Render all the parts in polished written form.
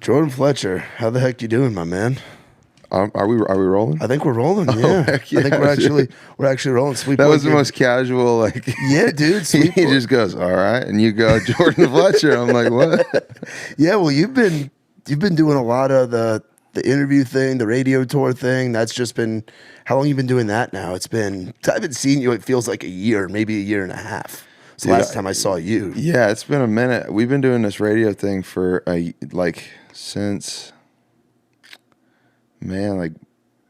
Jordan Fletcher, how the heck you doing, my man? Are we rolling? I think we're rolling. Yeah, heck yeah, I think we're actually rolling. Sweet. That boy, was the dude. most casual. Like, Yeah, dude. he Sweet. boy. just goes, all right, and you go, Jordan Fletcher. I'm like, what? Yeah, well, you've been doing a lot of the interview thing, the radio tour thing. That's just been how long you been doing that now? It's been I haven't seen you. It feels like a year, maybe a year and a half. It's the last time I saw you. Yeah, it's been a minute. We've been doing this radio thing for since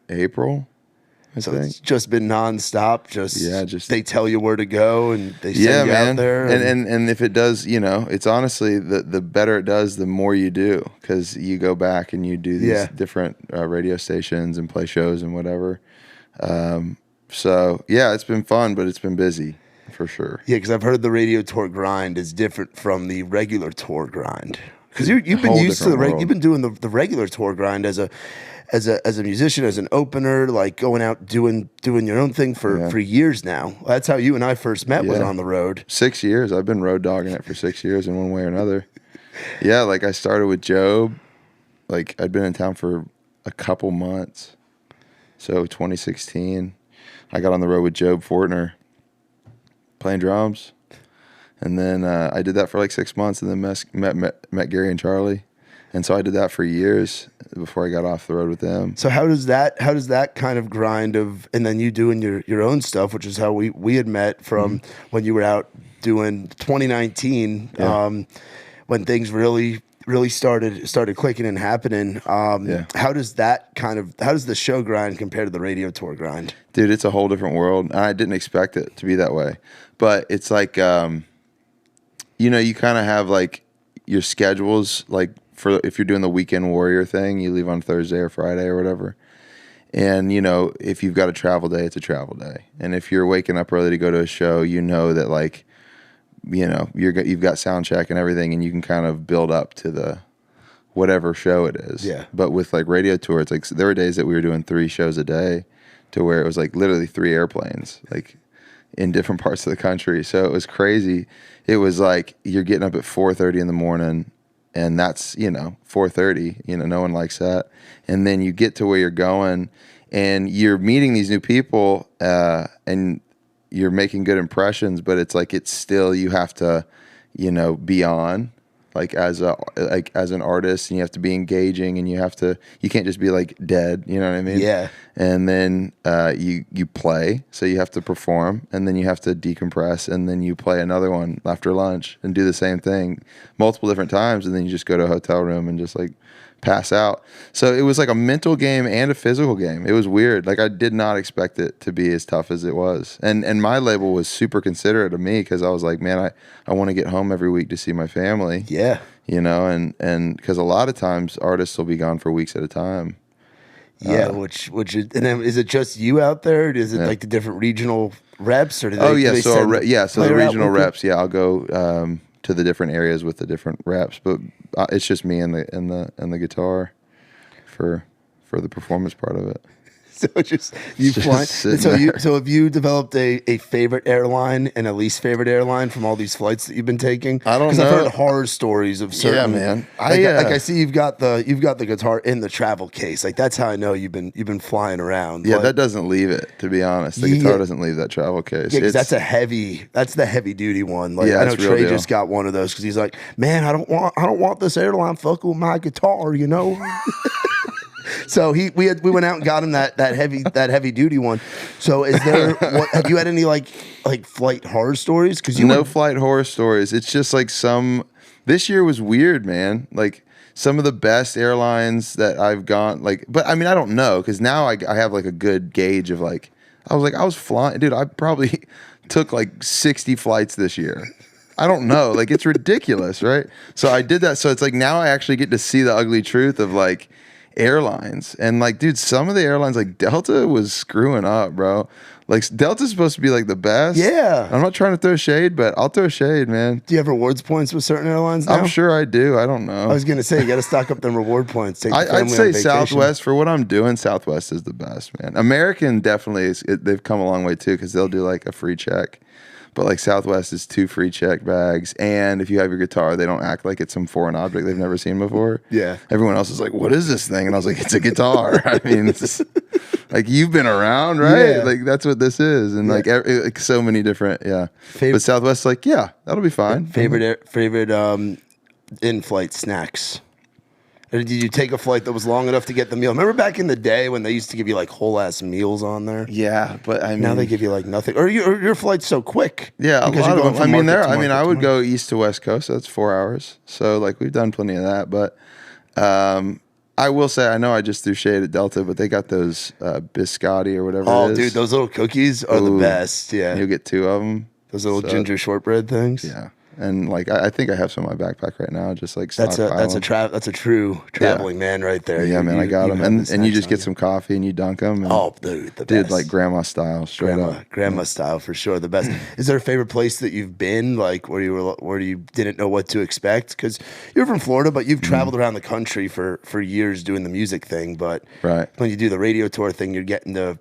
April. I So think. it's just been nonstop. Just they tell you where to go and they send you out there. And if it does, it's honestly the better it does, the more you do, because you go back and you do these different radio stations and play shows and whatever. So yeah, it's been fun, but it's been busy for sure. Yeah, because I've heard the radio tour grind is different from the regular tour grind. Because you've been used to you've been doing the regular tour grind as a musician, as an opener, like going out doing your own thing for years now. That's how you and I first met, was on the road. 6 years. I've been road dogging it for 6 years in one way or another. Yeah, like I started with Job. Like I'd been in town for a couple months. So 2016, I got on the road with Job Fortner playing drums. And then I did that for like 6 months, and then met Gary and Charlie. And so I did that for years before I got off the road with them. So how does that kind of grind of, and then you doing your own stuff, which is how we had met from when you were out doing 2019, when things really started clicking and happening. How does the show grind compare to the radio tour grind? Dude, it's a whole different world. I didn't expect it to be that way, but it's like, you kind of have like your schedules, like for if you're doing the weekend warrior thing, you leave on Thursday or Friday or whatever. And, if you've got a travel day, it's a travel day. And if you're waking up early to go to a show, that like, you've got sound check and everything, and you can kind of build up to the whatever show it is. Yeah. But with like radio tour, it's like there were days that we were doing 3 shows a day, to where it was like literally 3 airplanes, like in different parts of the country. So it was crazy. It was like you're getting up at 4:30 in the morning, and that's 4:30. No one likes that. And then you get to where you're going, and you're meeting these new people, and you're making good impressions, but it's like it's still, you have to be on, like as an artist, and you have to be engaging, and you can't just be like dead, you know what I mean? Yeah. And then you play, so you have to perform, and then you have to decompress, and then you play another one after lunch and do the same thing multiple different times, and then you just go to a hotel room and just like pass out. So it was like a mental game and a physical game. It was weird. Like I did not expect it to be as tough as it was. And my label was super considerate of me, because I was like, man, I want to get home every week to see my family. Yeah. And because a lot of times artists will be gone for weeks at a time. Yeah, which is, and then is it just you out there? Or is it like the different regional reps, or do they? So the regional reps. Yeah, I'll go to the different areas with the different reps, but it's just me and the guitar for the performance part of it. So just you fly. So have you developed a favorite airline and a least favorite airline from all these flights that you've been taking? I don't know. Because I've heard horror stories of certain. Yeah, man. I see you've got the guitar in the travel case. Like that's how I know you've been flying around. Yeah, that doesn't leave it. To be honest, the guitar doesn't leave that travel case. Yeah, because that's the heavy duty one. Like I know Trey just got one of those because he's like, man, I don't want this airline fucking with my guitar, So we went out and got him that heavy duty one. So have you had any like flight horror stories? Flight horror stories. It's just like this year was weird, man. Like some of the best airlines that I've gone, but I mean I don't know, because now I have like a good gauge of like I was flying, dude. I probably took like 60 flights this year. I don't know, like it's ridiculous, right? So I did that. So it's like now I actually get to see the ugly truth of like airlines. And like, dude, some of the airlines, like Delta was screwing up, bro. Like Delta's supposed to be like the best. Yeah. I'm not trying to throw shade, but I'll throw shade, man. Do you have rewards points with certain airlines now? I'm sure I do. I don't know. I was going to say, you got to stock up them reward points. I'd say Southwest, for what I'm doing, Southwest is the best, man. American definitely is. They've come a long way too, because they'll do like a free check. But like Southwest is 2 free check bags, and if you have your guitar, they don't act like it's some foreign object they've never seen before. Yeah. Everyone else is like, "What is this thing?" And I was like, "It's a guitar." I mean, it's like you've been around, right? Yeah. Like that's what this is, and like so many different, But Southwest, like, yeah, that'll be fine. Favorite in-flight snacks. Or did you take a flight that was long enough to get the meal? Remember back in the day when they used to give you like whole ass meals on there? Yeah, but I mean, Now they give you like nothing. Or your flight's so quick. Yeah, a because lot you're of going them. I from mean, market to I market would to go east to west coast. So that's 4 hours. So like we've done plenty of that. But I will say, I know I just threw shade at Delta, but they got those biscotti or whatever. Oh, it is. dude, those little cookies are the best. Yeah, You'll get 2 of them. Those little ginger shortbread things. Yeah. And like I think I have some in my backpack right now, just like that's a true traveling man right there. Yeah, man, I got them, and you just get some coffee and you dunk them. And, oh, dude, the best. Like grandma style, straight up. Grandma style for sure, the best. Is there a favorite place that you've been, like where you didn't know what to expect? Because you're from Florida, but you've traveled around the country for years doing the music thing. But when you do the radio tour thing, you're getting to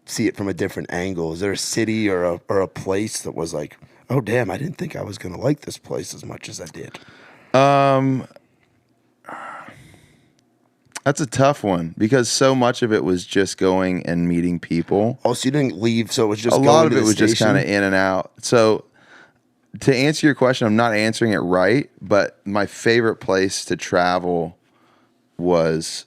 see it from a different angle. Is there a city or a place that was like, oh damn, I didn't think I was gonna like this place as much as I did? That's a tough one because so much of it was just going and meeting people. Oh, so you didn't leave, so it was just a lot of it was just kind of in and out. So to answer your question, I'm not answering it right, but my favorite place to travel was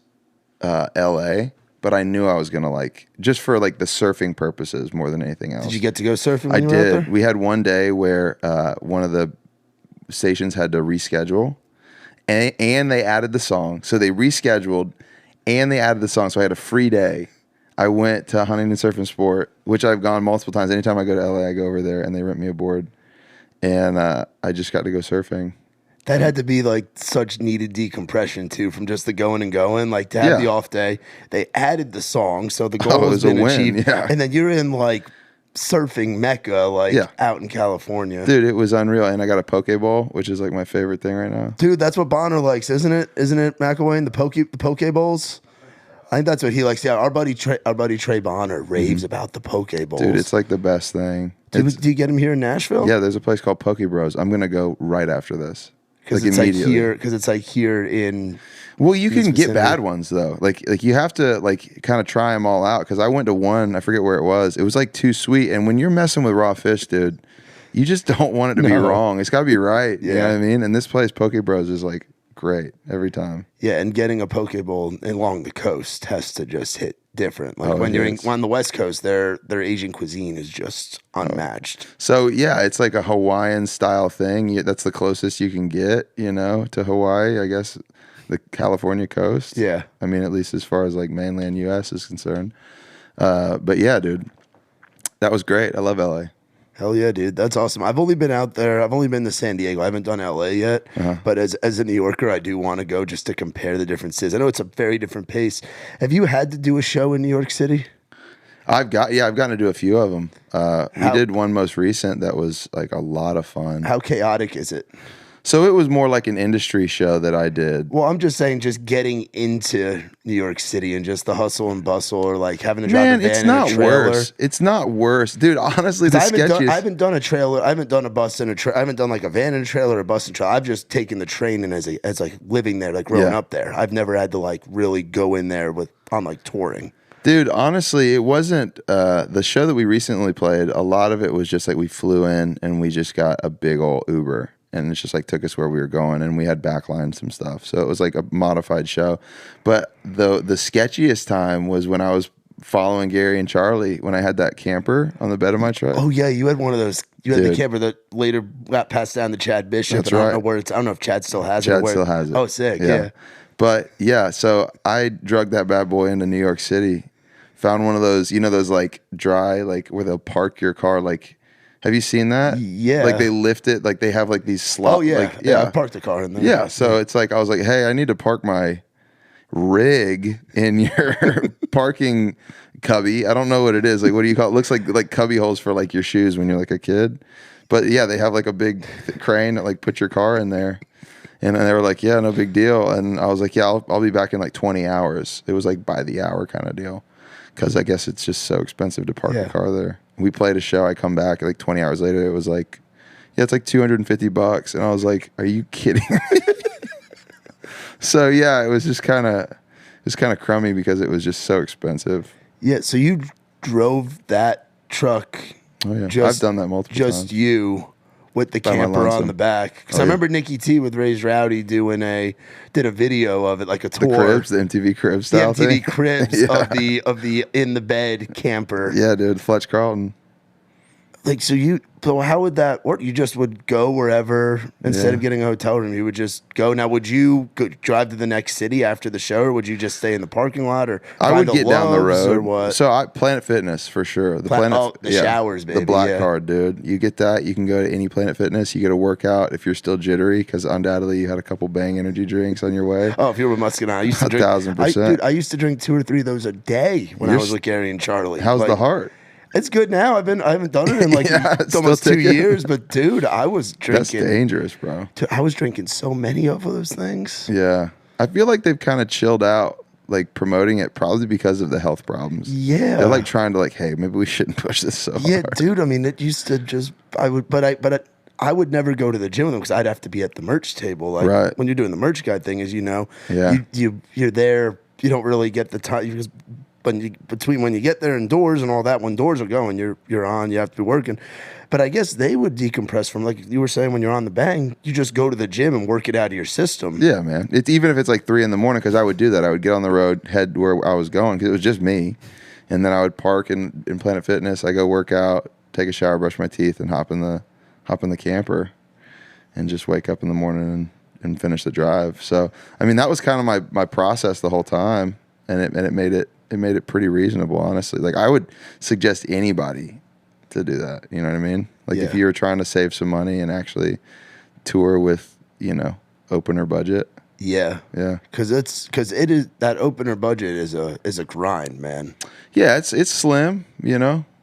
LA. But I knew I was gonna like just for like the surfing purposes more than anything else. Did you get to go surfing? I did. We had one day where one of the stations had to reschedule, and they added the song. So they rescheduled, and they added the song. So I had a free day. I went to Huntington Surf and Sport, which I've gone multiple times. Anytime I go to LA, I go over there, and they rent me a board, and I just got to go surfing. That had to be like such needed decompression too, from just the going and going. Like to have the off day, they added the song, so the goal has been achieved. Yeah. And then you're in like surfing mecca, like out in California. Dude, it was unreal. And I got a Pokeball, which is like my favorite thing right now. Dude, that's what Bonner likes, isn't it? Isn't it, McElwain? The Pokeballs? I think that's what he likes. Yeah, our buddy Trey Bonner raves about the Pokeballs. Dude, it's like the best thing. Do you get him here in Nashville? Yeah, there's a place called Poke Bros. I'm gonna go right after this. Because it's like here in. Well, you can get bad ones though. Like you have to like kind of try them all out. Because I went to one, I forget where it was. It was like too sweet. And when you're messing with raw fish, dude, you just don't want it to be wrong. It's got to be right. Yeah. You know what I mean? And this place, Poke Bros, is like great every time. Yeah, and getting a Pokeball along the coast has to just hit different. Like when you're on the West Coast, their Asian cuisine is just unmatched. So yeah, it's like a Hawaiian style thing. That's the closest you can get, to Hawaii, I guess, the California coast. Yeah, I mean, at least as far as like mainland U.S. is concerned. But yeah, dude, that was great. I love LA. Hell yeah, dude. That's awesome. I've only been out there. I've only been to San Diego. I haven't done LA yet. But as a New Yorker, I do want to go just to compare the differences. I know it's a very different pace. Have you had to do a show in New York City? I've gotten to do a few of them. We did one most recent that was like a lot of fun. How chaotic is it? So it was more like an industry show that I did. Well, I'm just saying, just getting into New York City and just the hustle and bustle, or like having to drive a van in a trailer. Worse. It's not worse, dude. Honestly, the sketchiest. I haven't done a trailer. I haven't done a bus in a trailer. I haven't done like a van in a trailer or a bus in a trailer. I've just taken the train and as like living there, like growing up there. I've never had to like really go in there on like touring. Dude, honestly, it wasn't the show that we recently played. A lot of it was just like we flew in and we just got a big old Uber. And it's just like took us where we were going, and we had backline some stuff. So it was like a modified show. But the sketchiest time was when I was following Gary and Charlie when I had that camper on the bed of my truck. Oh yeah, you had one of those. You had the camper that later got passed down to Chad Bishop. That's right. I don't know if Chad still has it. Chad still has it. Oh, sick. Yeah. But yeah, so I drugged that bad boy into New York City. Found one of those, those like dry, like where they'll park your car, like. Have you seen that? Yeah. Like they lift it, like they have like these slots. Oh yeah. Like, yeah. I parked the car in there. Yeah. So it's like I was like, hey, I need to park my rig in your parking cubby. I don't know what it is. Like, what do you call it? It looks like cubby holes for like your shoes when you're like a kid. But yeah, they have like a big crane that like put your car in there. And they were like, yeah, no big deal. And I was like, yeah, I'll be back in like 20 hours. It was like by the hour kind of deal. because I guess it's just so expensive to park Yeah. a car there. We played a show. I come back like 20 hours later. It was like, yeah, it's like $250, and I was like, are you kidding me? So yeah, it was just kind of crummy because it was just so expensive. Yeah, so you drove that truck. Oh yeah, I've done that multiple times. Just you with the By my camper on lonesome. the back. Because Oh, I yeah. remember Nikki T with Raised Rowdy did a video of it, like a The tour. cribs, the MTV cribs The style MTV thing. cribs Yeah. of the in the bed camper. Yeah, dude, Fletch Carlton. Like, so how would that work? You just would go wherever, instead Yeah. of getting a hotel room, you would just go. Now, would you drive to the next city after the show, or would you just stay in the parking lot, or I find would a get down the Love's, road. or what? So Planet Fitness for sure. The the showers, baby, The black yeah. card, dude. You get that. You can go to any Planet Fitness. You get a workout if you're still jittery because undoubtedly you had a couple Bang energy drinks on your way. Oh, if you were with Muscadine, I used to drink 1,000%. I used to drink 2 or 3 of those a day when I You're was with Gary and Charlie. How's Like, the heart? It's good now. I haven't done it in like Yeah, it's almost still 2 ticking. years, but dude, I was That's drinking. dangerous, bro. I was drinking so many of those things. Yeah. I feel like they've kind of chilled out, like promoting it probably because of the health problems. Yeah. They're like trying to like, hey, maybe we shouldn't push this so Yeah, hard. dude. I mean, it used to just I would never go to the gym with them because I'd have to be at the merch table. Like Right. when you're doing the merch guy thing, as you know, Yeah. you're there. You don't really get the time because between when you get there and doors and all that, when doors are going, you're on. You have to be working. But I guess they would decompress from, like you were saying, when you're on the Bang, you just go to the gym and work it out of your system. Yeah, man. It's even if it's like 3 a.m, because I would do that. I would get on the road, head where I was going because it was just me, and then I would park in Planet Fitness. I go work out, take a shower, brush my teeth, and hop in the camper, and just wake up in the morning and finish the drive. So I mean, that was kind of my process the whole time, and it made it pretty reasonable, honestly. Like I would suggest anybody to do that. You know what I mean? Like if Yeah. you were trying to save some money and actually tour with, opener budget. Yeah. Yeah. Because it is that opener budget is a grind, man. Yeah, it's slim,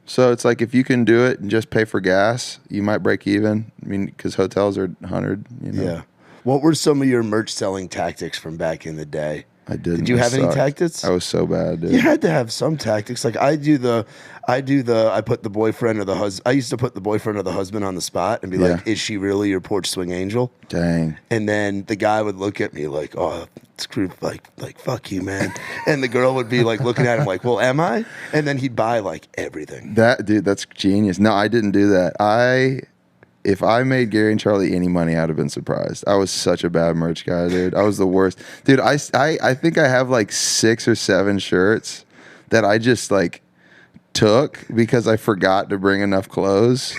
So it's like if you can do it and just pay for gas, you might break even. I mean, because hotels are 100. Yeah. What were some of your merch selling tactics from back in the day? I didn't. Did you have any tactics? I was so bad, dude. You had to have some tactics. Like I put the boyfriend or the husband. I used to put the boyfriend or the husband on the spot and be Yeah. like, "Is she really your porch swing angel?" Dang. And then the guy would look at me like, "Oh, screw, like fuck you, man." And the girl would be like looking at him like, "Well, am I?" And then he'd buy like everything. That's genius. No, I didn't do that. If I made Gary and Charlie any money, I'd have been surprised. I was such a bad merch guy, dude. I was the worst. Dude, I think I have like 6 or 7 shirts that I just like took because I forgot to bring enough clothes.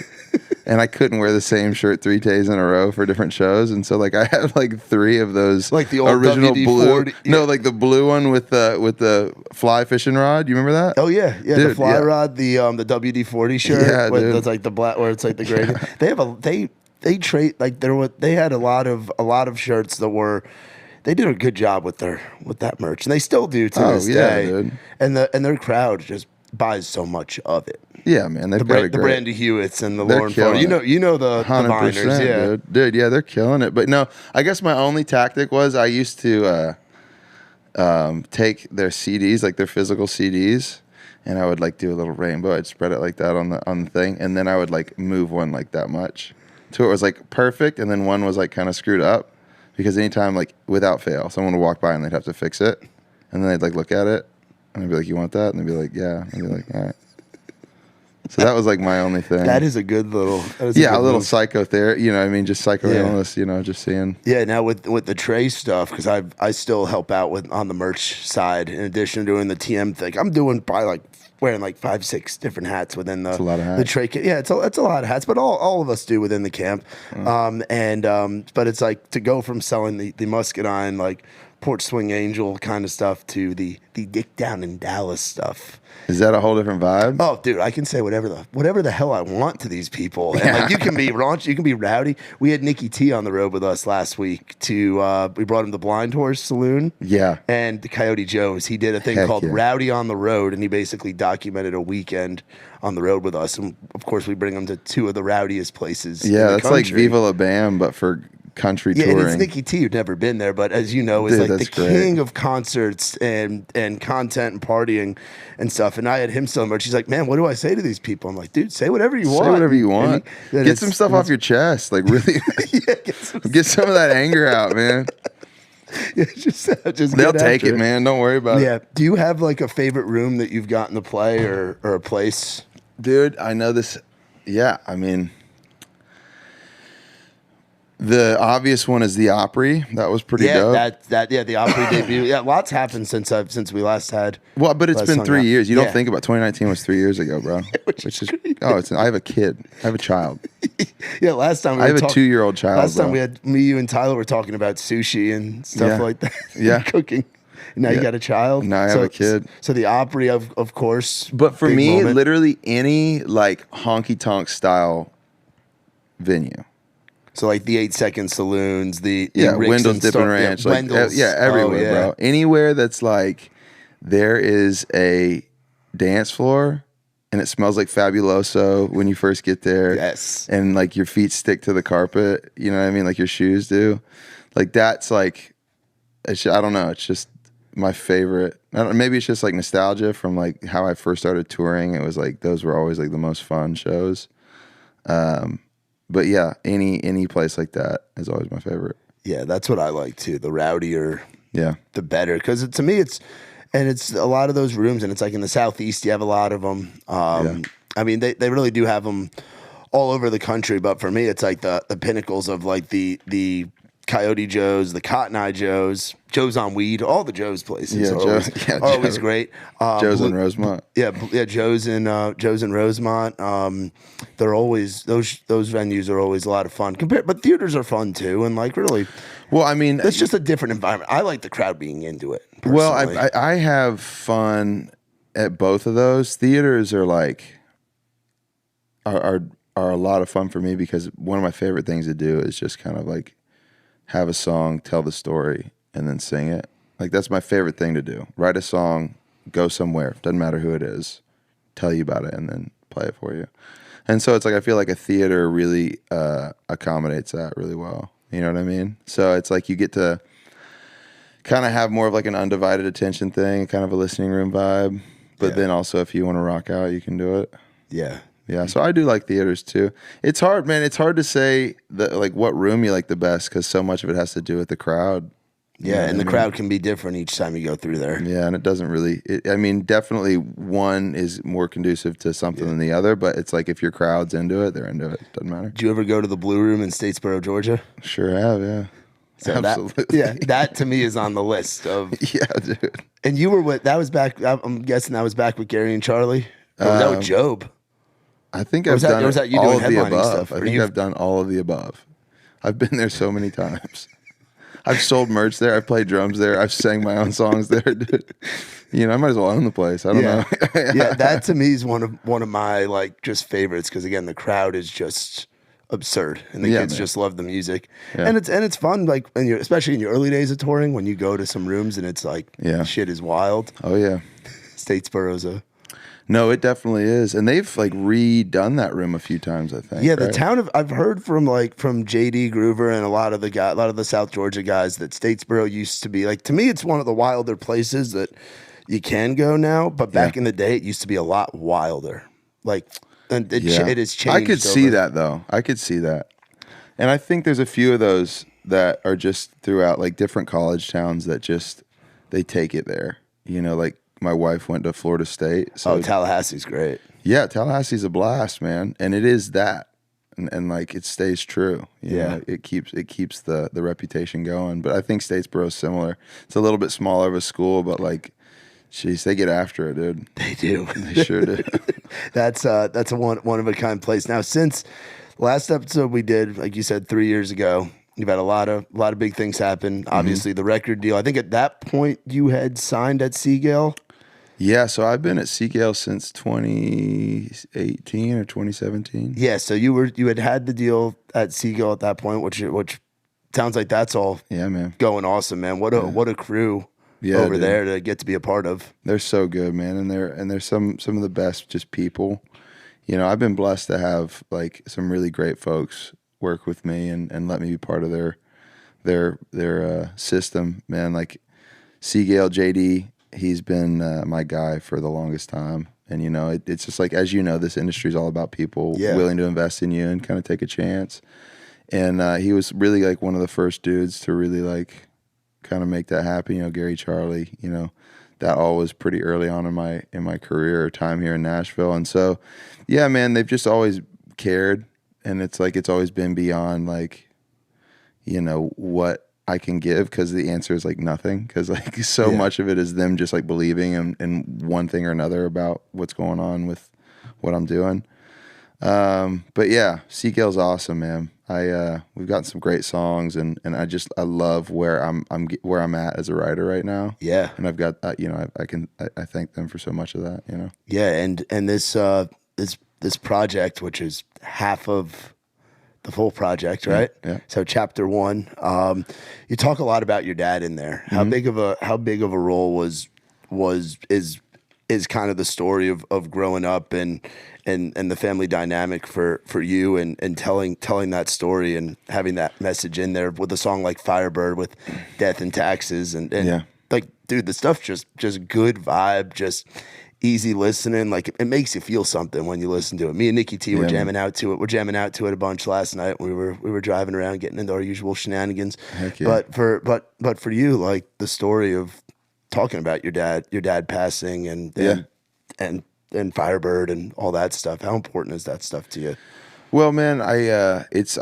And I couldn't wear the same shirt 3 days in a row for different shows, and so like I had like 3 of those, Like the old original WD-40 blue. No, like the blue one with the fly fishing rod. You remember that? Oh yeah, the Dude, fly yeah. rod, the WD-40 shirt, Yeah, with dude. that's like the black, where it's like the gray. They trade like they had a lot of shirts that were. They did a good job with that merch, and they still do to this day. Dude. And their crowd just buys so much of it. Yeah, man, they've got a The great. Brandy Hewitts and the They're Lauren Farr. killing You know the 100%, Viners, yeah. dude. Yeah, they're killing it. But no, I guess my only tactic was I used to take their CDs, like their physical CDs, and I would like do a little rainbow. I'd spread it like that on the thing, and then I would like move one like that much, so it was like perfect, and then one was like kind of screwed up, because anytime like without fail, someone would walk by and they'd have to fix it, and then they'd like look at it, and I'd be like, "You want that?" And they'd be like, "Yeah." And I'd be like, "All right." So that was like my only thing. That is a good little. A little move. psychotherapy, just psychoanalyst, just seeing. Yeah, now with the Trey stuff, because I still help out on the merch side in addition to doing the TM thing. I'm doing probably like wearing like 5-6 different hats within a lot of the hats. Trey. Yeah, it's a lot of hats, but all of us do within the camp. But it's like to go from selling the Muscadine like porch swing angel kind of stuff to the Dick Down in Dallas stuff. Is that a whole different vibe? Oh, dude, I can say whatever the hell I want to these people. And like you can be raunchy, you can be rowdy. We had Nikki T on the road with us last week we brought him to Blind Horse Saloon. Yeah. And the Coyote Joe's. He did a thing Heck called yeah. Rowdy on the Road, and he basically documented a weekend on the road with us. And of course we bring him to 2 of the rowdiest places in Yeah, the that's like country. Viva La Bam, but for country Yeah, touring. and it's Nikki T, who'd never been there, but as you know, is Dude, like the that's great. king of concerts and content and partying and stuff. And I had him so much. He's like, man, what do I say to these people? I'm like, dude, say whatever you want. Say whatever you want. And Get some stuff off your chest. Like, really, yeah, get some of that anger out, man. yeah, just They'll get take after it, man. Don't worry about it. Yeah. Do you have like a favorite room that you've gotten to play or a place? Dude, I know this. Yeah, I mean, the obvious one is the Opry. That was pretty dope. The Opry debut. Yeah, lots happened since we last had. Well, but it's last been hung 3 out. years. You Yeah. don't think about 2019 was 3 years ago, bro. Which is I have a kid. I have a child. Yeah, last time I have a 2-year-old child. Last time bro. we had me, you, and Tyler were talking about sushi and stuff Yeah. like that. Yeah. Cooking. And now you Yeah. got a child. Now I have a kid. So the Opry, of course. But for big me, moment. literally any like honky tonk style venue. So like the 8-second saloons, the Yeah, Rick's Wendell's and Dip and stuff, Ranch. yeah, Like, Wendell's. everywhere, Oh, yeah. bro. Anywhere that's like there is a dance floor and it smells like Fabuloso when you first get there. Yes. And like your feet stick to the carpet, you know what I mean? Like your shoes do. Like that's like, I don't know. It's just my favorite. I don't know, maybe it's just like nostalgia from like how I first started touring. It was like, those were always like the most fun shows. But yeah, any place like that is always my favorite. Yeah, that's what I like too. The rowdier, Yeah. the better. Because to me, it's a lot of those rooms, and it's like in the Southeast, you have a lot of them. I mean, they really do have them all over the country. But for me, it's like the pinnacles of like the Coyote Joe's, the Cotton Eye Joe's, Joe's on Weed, all the Joe's places are always great. Joe's in Rosemont. Yeah, Joe's in Rosemont. They're always those venues are always a lot of fun. But theaters are fun too, and like really, Well, I mean, it's just a different environment. I like the crowd being into it. well, Personally. I have fun at both of those. Theaters are like are a lot of fun for me because one of my favorite things to do is just kind of like have a song, tell the story, and then sing it. Like that's my favorite thing to do. Write a song, go somewhere, doesn't matter who it is, tell you about it, and then play it for you. And so it's like I feel like a theater really accommodates that really well. You know what I mean? So it's like you get to kind of have more of like an undivided attention thing, kind of a listening room vibe. But then also if you want to rock out, you can do it. Yeah. Yeah, so I do like theaters too. It's hard, man. It's hard to say like what room you like the best because so much of it has to do with the crowd. Yeah, and the crowd can be different each time you go through there. Yeah, and it doesn't really. I mean, definitely one is more conducive to something than the other. But it's like if your crowd's into it, they're into it. Doesn't matter. Did you ever go to the Blue Room in Statesboro, Georgia? Sure have, yeah. So Absolutely. that to me is on the list of. Yeah, dude. And you were with that was back. I'm guessing that was back with Gary and Charlie. Or was that with Job? I think Or I've was that- done or was that you all doing of the headlining above. stuff? I Or think you've- I've done all of the above. I've been there so many times. I've sold merch there. I've played drums there. I've sang my own songs there, dude. You know, I might as well own the place. I don't know. Yeah, that to me is one of my like just favorites because again the crowd is just absurd and the kids man. just love the music Yeah. and it's fun like especially in your early days of touring when you go to some rooms and it's like shit is wild. Oh yeah. Statesboro's No, it definitely is, and they've like redone that room a few times. I think. yeah, the right? town of I've heard from JD Groover and a lot of the South Georgia guys that Statesboro used to be like to me it's one of the wilder places that you can go now, but back in the day it used to be a lot wilder. Like and it has changed. I could see that though. I could see that, and I think there's a few of those that are just throughout like different college towns that just they take it there. You know, like my wife went to Florida State. So Tallahassee's great. yeah, Tallahassee's a blast, man, and it is that, and like it stays true. You know, it keeps the reputation going. But I think Statesboro's similar. It's a little bit smaller of a school, but like, jeez, they get after it, dude. They do. They sure do. That's a one of a kind place. Now, since last episode we did, like you said, 3 years ago, you've had a lot of big things happen. Obviously, the record deal. I think at that point you had signed at Seagayle. Yeah, so I've been at Seagayle since 2018 or 2017. Yeah, so you had the deal at Seagayle at that point, which sounds like that's all man. going awesome, man. What a crew over there to get to be a part of. They're so good, man, and they're some of the best just people. You know, I've been blessed to have like some really great folks work with me and let me be part of their their system, man. Like Seagayle, JD, he's been my guy for the longest time. And, you know, it's just like, as you know, this industry is all about people willing to invest in you and kind of take a chance. And he was really like one of the first dudes to really like kind of make that happen. You know, Gary, Charlie, you know, that all was pretty early on in my career or time here in Nashville. And so, yeah, man, they've just always cared. And it's like, it's always been beyond like, you know, what I can give, because the answer is like nothing, because like so much of it is them just like believing in one thing or another about what's going on with what I'm doing. But yeah, Seagayle's awesome, man. We've gotten some great songs, and I love where I'm at as a writer right now. Yeah, and I've got you know, I thank them for so much of that. You know. Yeah, and this project, which is half of the full project, right? Yeah. So chapter 1, you talk a lot about your dad in there. How big of a role is kind of the story of growing up and the family dynamic for you and telling that story and having that message in there with a song like Firebird with death and taxes and like, dude, the stuff just good vibe, just easy listening. Like it makes you feel something when you listen to it. Me and Nikki T were jamming out to it. We're jamming out to it a bunch last night. We were driving around getting into our usual shenanigans. Heck yeah. But for you, like the story of talking about your dad passing and Firebird and all that stuff. How important is that stuff to you? Well, man, it's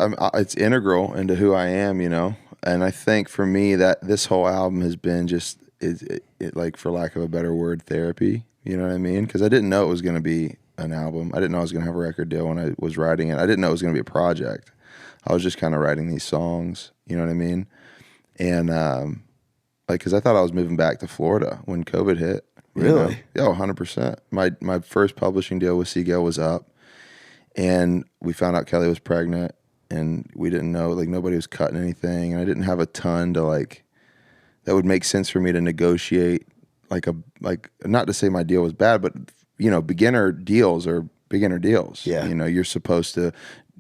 integral into who I am, you know. And I think for me that this whole album has been just it like, for lack of a better word, therapy. You know what I mean? Because I didn't know it was going to be an album. I didn't know I was going to have a record deal when I was writing it. I didn't know it was going to be a project. I was just kind of writing these songs. You know what I mean? And like, because I thought I was moving back to Florida when COVID hit. Really? Yeah, 100%. My first publishing deal with Seagayle was up, and we found out Kelly was pregnant, and we didn't know, like, nobody was cutting anything, and I didn't have a ton to like that would make sense for me to negotiate. Like not to say my deal was bad, but you know, beginner deals are beginner deals. Yeah. You know, you're supposed to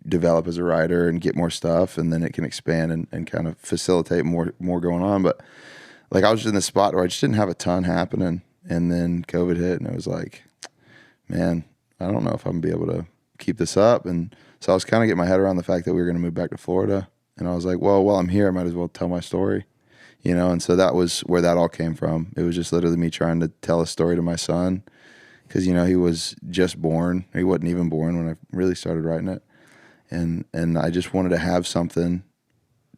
develop as a writer and get more stuff, and then it can expand and kind of facilitate more going on. But like, I was just in the spot where I just didn't have a ton happening, and then COVID hit, and it was like, man, I don't know if I'm gonna be able to keep this up. And so I was kind of getting my head around the fact that we were gonna move back to Florida, and I was like, well, while I'm here, I might as well tell my story. You know, and so that was where that all came from. It was just literally me trying to tell a story to my son, because, you know, he was just born. He wasn't even born when I really started writing it. And I just wanted to have something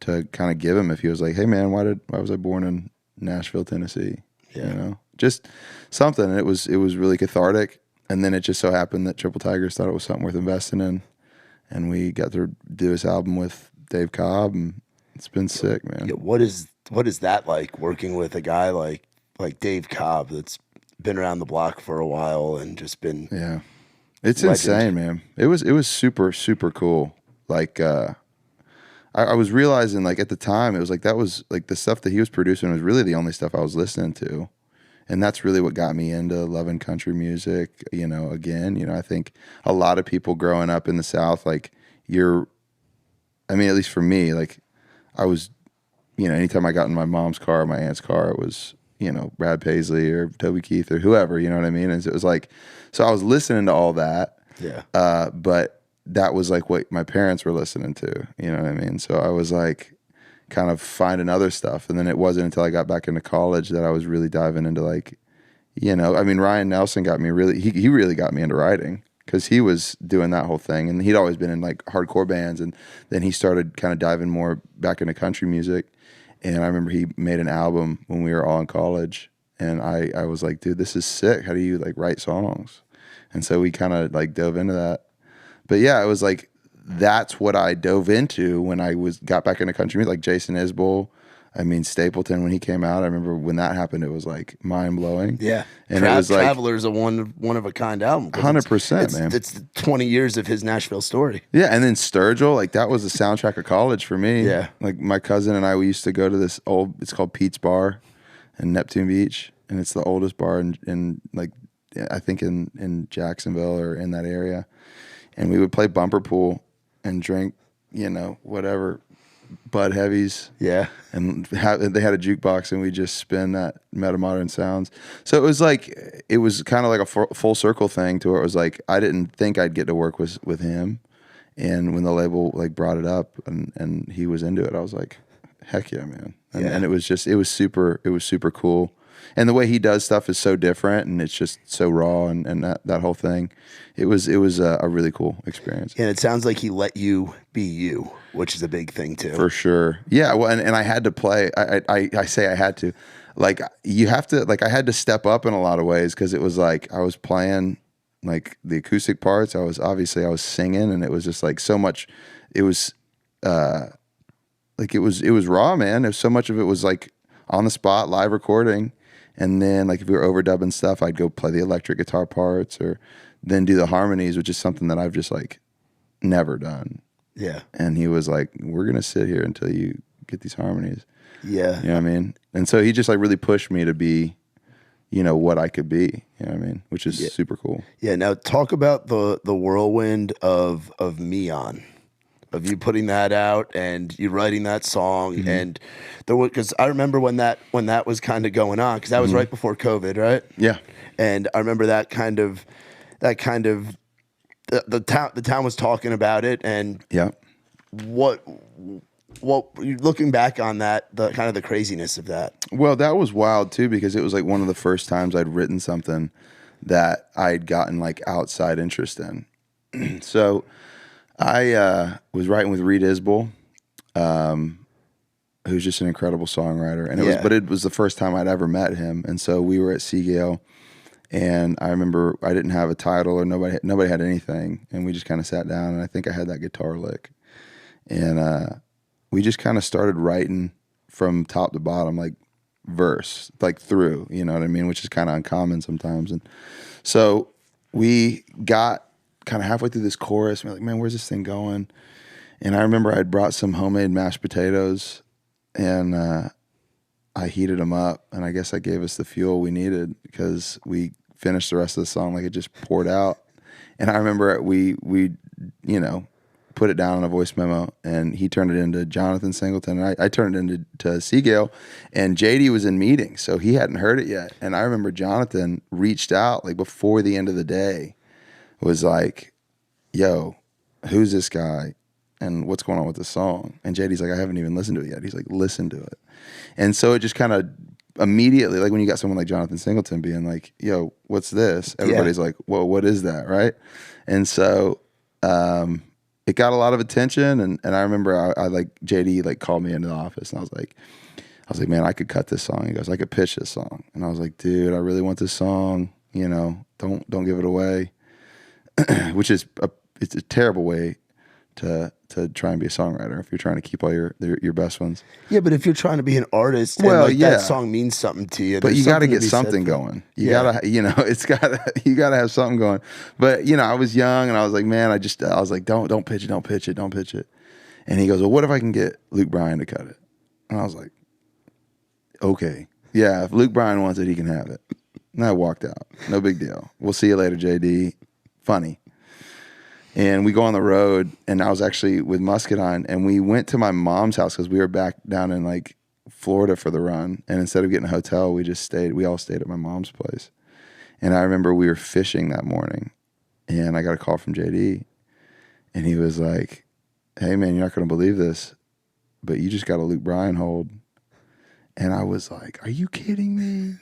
to kind of give him if he was like, hey, man, why was I born in Nashville, Tennessee? Yeah. You know, just something. And it was really cathartic. And then it just so happened that Triple Tigers thought it was something worth investing in. And we got to do this album with Dave Cobb, and it's been sick, man. Yeah, what is that like, working with a guy like Dave Cobb that's been around the block for a while and just been it's legend. Insane, man. It was super, super cool. Like I was realizing, like, at the time, it was like that was like the stuff that he was producing was really the only stuff I was listening to. And that's really what got me into loving country music, you know, again. You know, I think a lot of people growing up in the South, like, at least for me, like, I was, you know, anytime I got in my mom's car or my aunt's car, it was, you know, Brad Paisley or Toby Keith or whoever, you know what I mean? And it was like, so I was listening to all that. Yeah. But that was like what my parents were listening to, you know what I mean? So I was like kind of finding other stuff. And then it wasn't until I got back into college that I was really diving into, like, you know, I mean, Ryan Nelson got me he really got me into writing, because he was doing that whole thing, and he'd always been in like hardcore bands, and then he started kind of diving more back into country music. And I remember he made an album when we were all in college, and I was like, dude, this is sick. How do you like write songs? And so we kind of like dove into that. But yeah, it was like, that's what I dove into when I got back into country music, like Jason Isbell. I mean, Stapleton, when he came out, I remember when that happened, it was like mind blowing. Yeah. And it was like Traveler's a one of a kind album. 100%, man. It's the 20 years of his Nashville story. Yeah. And then Sturgill, like, that was the soundtrack of college for me. Yeah. Like, my cousin and I, we used to go to this it's called Pete's Bar in Neptune Beach. And it's the oldest bar in like, I think in Jacksonville or in that area. And we would play bumper pool and drink, you know, whatever Bud Heavies. Yeah. And they had a jukebox, and we just spin that Metamodern sounds. So it was kind of like a full circle thing to where it was like I didn't think I'd get to work with him, and when the label like brought it up and he was into it, I was like, heck yeah, man. And it was super cool. And the way he does stuff is so different, and it's just so raw, and that whole thing. It was a really cool experience. And it sounds like he let you be you, which is a big thing too. For sure. Yeah. Well, and I had to play. I say I had to. Like you have to. Like I had to step up in a lot of ways because it was like I was playing like the acoustic parts. I was singing, and it was just like so much. It was like it was raw, man. There's so much of it was like on the spot, live recording. And then, like, if we were overdubbing stuff, I'd go play the electric guitar parts or then do the harmonies, which is something that I've just, like, never done. Yeah. And he was like, we're going to sit here until you get these harmonies. Yeah. You know what I mean? And so he just, like, really pushed me to be, you know, what I could be. You know what I mean? Which is super cool. Yeah. Now, talk about the whirlwind of Meon. Of you putting that out and you writing that song, and because I remember when that was kind of going on, because that was right before COVID, right? Yeah. And I remember the town was talking about it, and what looking back on that, the kind of the craziness of that. Well, that was wild too, because it was like one of the first times I'd written something that I'd gotten like outside interest in. So I was writing with Reed Isbell, who's just an incredible songwriter, and it was the first time I'd ever met him, and so we were at Seagayle, and I remember I didn't have a title or nobody had anything, and we just kind of sat down, and I think I had that guitar lick, and we just kind of started writing from top to bottom, like verse, like through, you know what I mean, which is kind of uncommon sometimes, and so we got kind of halfway through this chorus, and we're like, man, where's this thing going? And I remember I'd brought some homemade mashed potatoes, and I heated them up, and I guess that gave us the fuel we needed, because we finished the rest of the song like it just poured out. And I remember we you know, put it down in a voice memo, and he turned it into Jonathan Singleton, and I turned it into Seagayle, and JD was in meetings, so he hadn't heard it yet. And I remember Jonathan reached out like before the end of the day, was like, yo, who's this guy? And what's going on with the song? And JD's like, I haven't even listened to it yet. He's like, listen to it. And so it just kind of immediately, like when you got someone like Jonathan Singleton being like, yo, what's this? Everybody's like, whoa, what is that, right? And so it got a lot of attention. And I remember I like, JD like called me into the office, and I was like, man, I could cut this song. He goes, I could pitch this song. And I was like, dude, I really want this song. You know, don't give it away. Which is it's a terrible way to try and be a songwriter if you're trying to keep all your best ones. Yeah, but if you're trying to be an artist, and that song means something to you. But you got to get something going. You gotta, you know, you gotta have something going. But you know, I was young, and I was like, man, I was like, don't pitch it. And he goes, well, what if I can get Luke Bryan to cut it? And I was like, okay, yeah, if Luke Bryan wants it, he can have it. And I walked out. No big deal. We'll see you later, JD. Funny. And we go on the road, and I was actually with Muscadine, and we went to my mom's house because we were back down in like Florida for the run. And instead of getting a hotel, we all stayed at my mom's place. And I remember we were fishing that morning, and I got a call from JD, and he was like, hey man, you're not going to believe this, but you just got a Luke Bryan hold. And I was like, are you kidding me?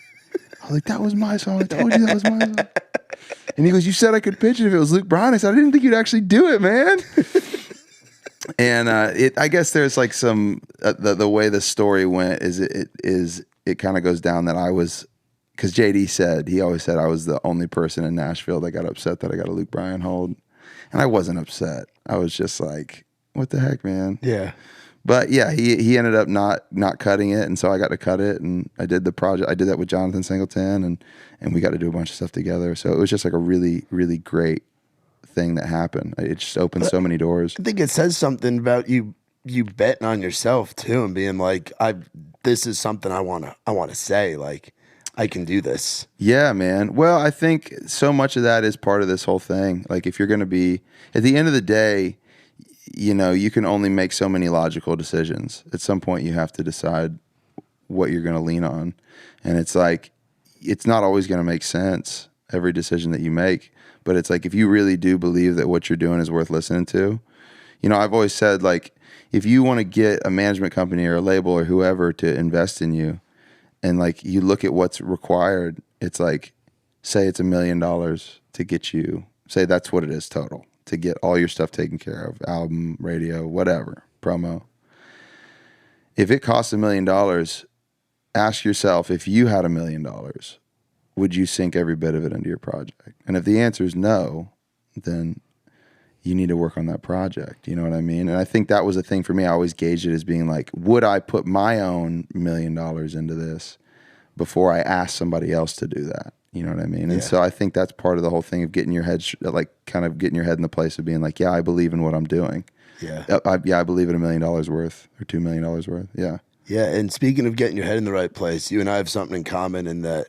I was like, that was my song. I told you that was my song. And he goes, you said I could pitch it if it was Luke Bryan. I said, I didn't think you'd actually do it, man. And I guess there's like some, the way the story went is it kind of goes down that I was, because JD he always said I was the only person in Nashville that got upset that I got a Luke Bryan hold. And I wasn't upset. I was just like, what the heck, man? Yeah. But yeah, he ended up not cutting it, and so I got to cut it, and I did the project. I did that with Jonathan Singleton, and we got to do a bunch of stuff together. So it was just like a really, really great thing that happened. It just opened so many doors. I think it says something about you betting on yourself too, and being like, this is something I wanna say, like I can do this. Yeah, man. Well, I think so much of that is part of this whole thing. Like if you're going to be, at the end of the day, you know, you can only make so many logical decisions. At some point, you have to decide what you're going to lean on. And it's like, it's not always going to make sense, every decision that you make. But it's like, if you really do believe that what you're doing is worth listening to, you know, I've always said, like, if you want to get a management company or a label or whoever to invest in you, and like you look at what's required, it's like, say it's $1 million to get you, say that's what it is total, to get all your stuff taken care of, album, radio, whatever, promo. If it costs $1 million, ask yourself, if you had $1 million, would you sink every bit of it into your project? And if the answer is no, then you need to work on that project. You know what I mean? And I think that was a thing for me. I always gauged it as being like, would I put my own $1 million into this before I ask somebody else to do that? You know what I mean? And so I think that's part of the whole thing of getting your head, like kind of getting your head in the place of being like, yeah, I believe in what I'm doing. Yeah. I believe in $1 million worth or $2 million worth. Yeah. Yeah. And speaking of getting your head in the right place, you and I have something in common in that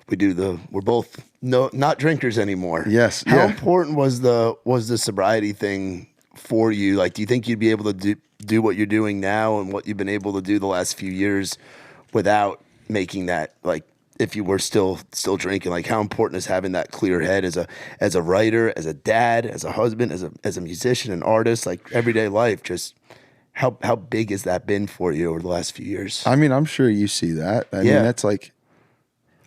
we're both not drinkers anymore. Yes. How important was the sobriety thing for you? Like, do you think you'd be able to do what you're doing now and what you've been able to do the last few years without making that, like, if you were still drinking? Like, how important is having that clear head as a writer, as a dad, as a husband, as a musician, an artist, like everyday life? Just how big has that been for you over the last few years? I mean, I'm sure you see that. I mean, that's like,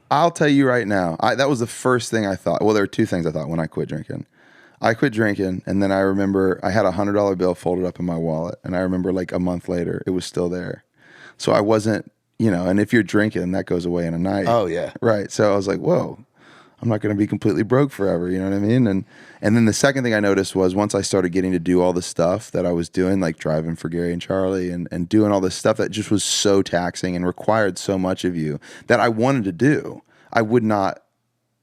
I'll tell you right now, that was the first thing I thought. Well, there were two things I thought when I quit drinking. I quit drinking, and then I remember I had a $100 bill folded up in my wallet, and I remember like a month later, it was still there. So I wasn't, you know, and if you're drinking, that goes away in a night. Oh, yeah. Right. So I was like, whoa, I'm not going to be completely broke forever. You know what I mean? And then the second thing I noticed was once I started getting to do all the stuff that I was doing, like driving for Gary and Charlie and doing all this stuff that just was so taxing and required so much of you that I wanted to do, I would not,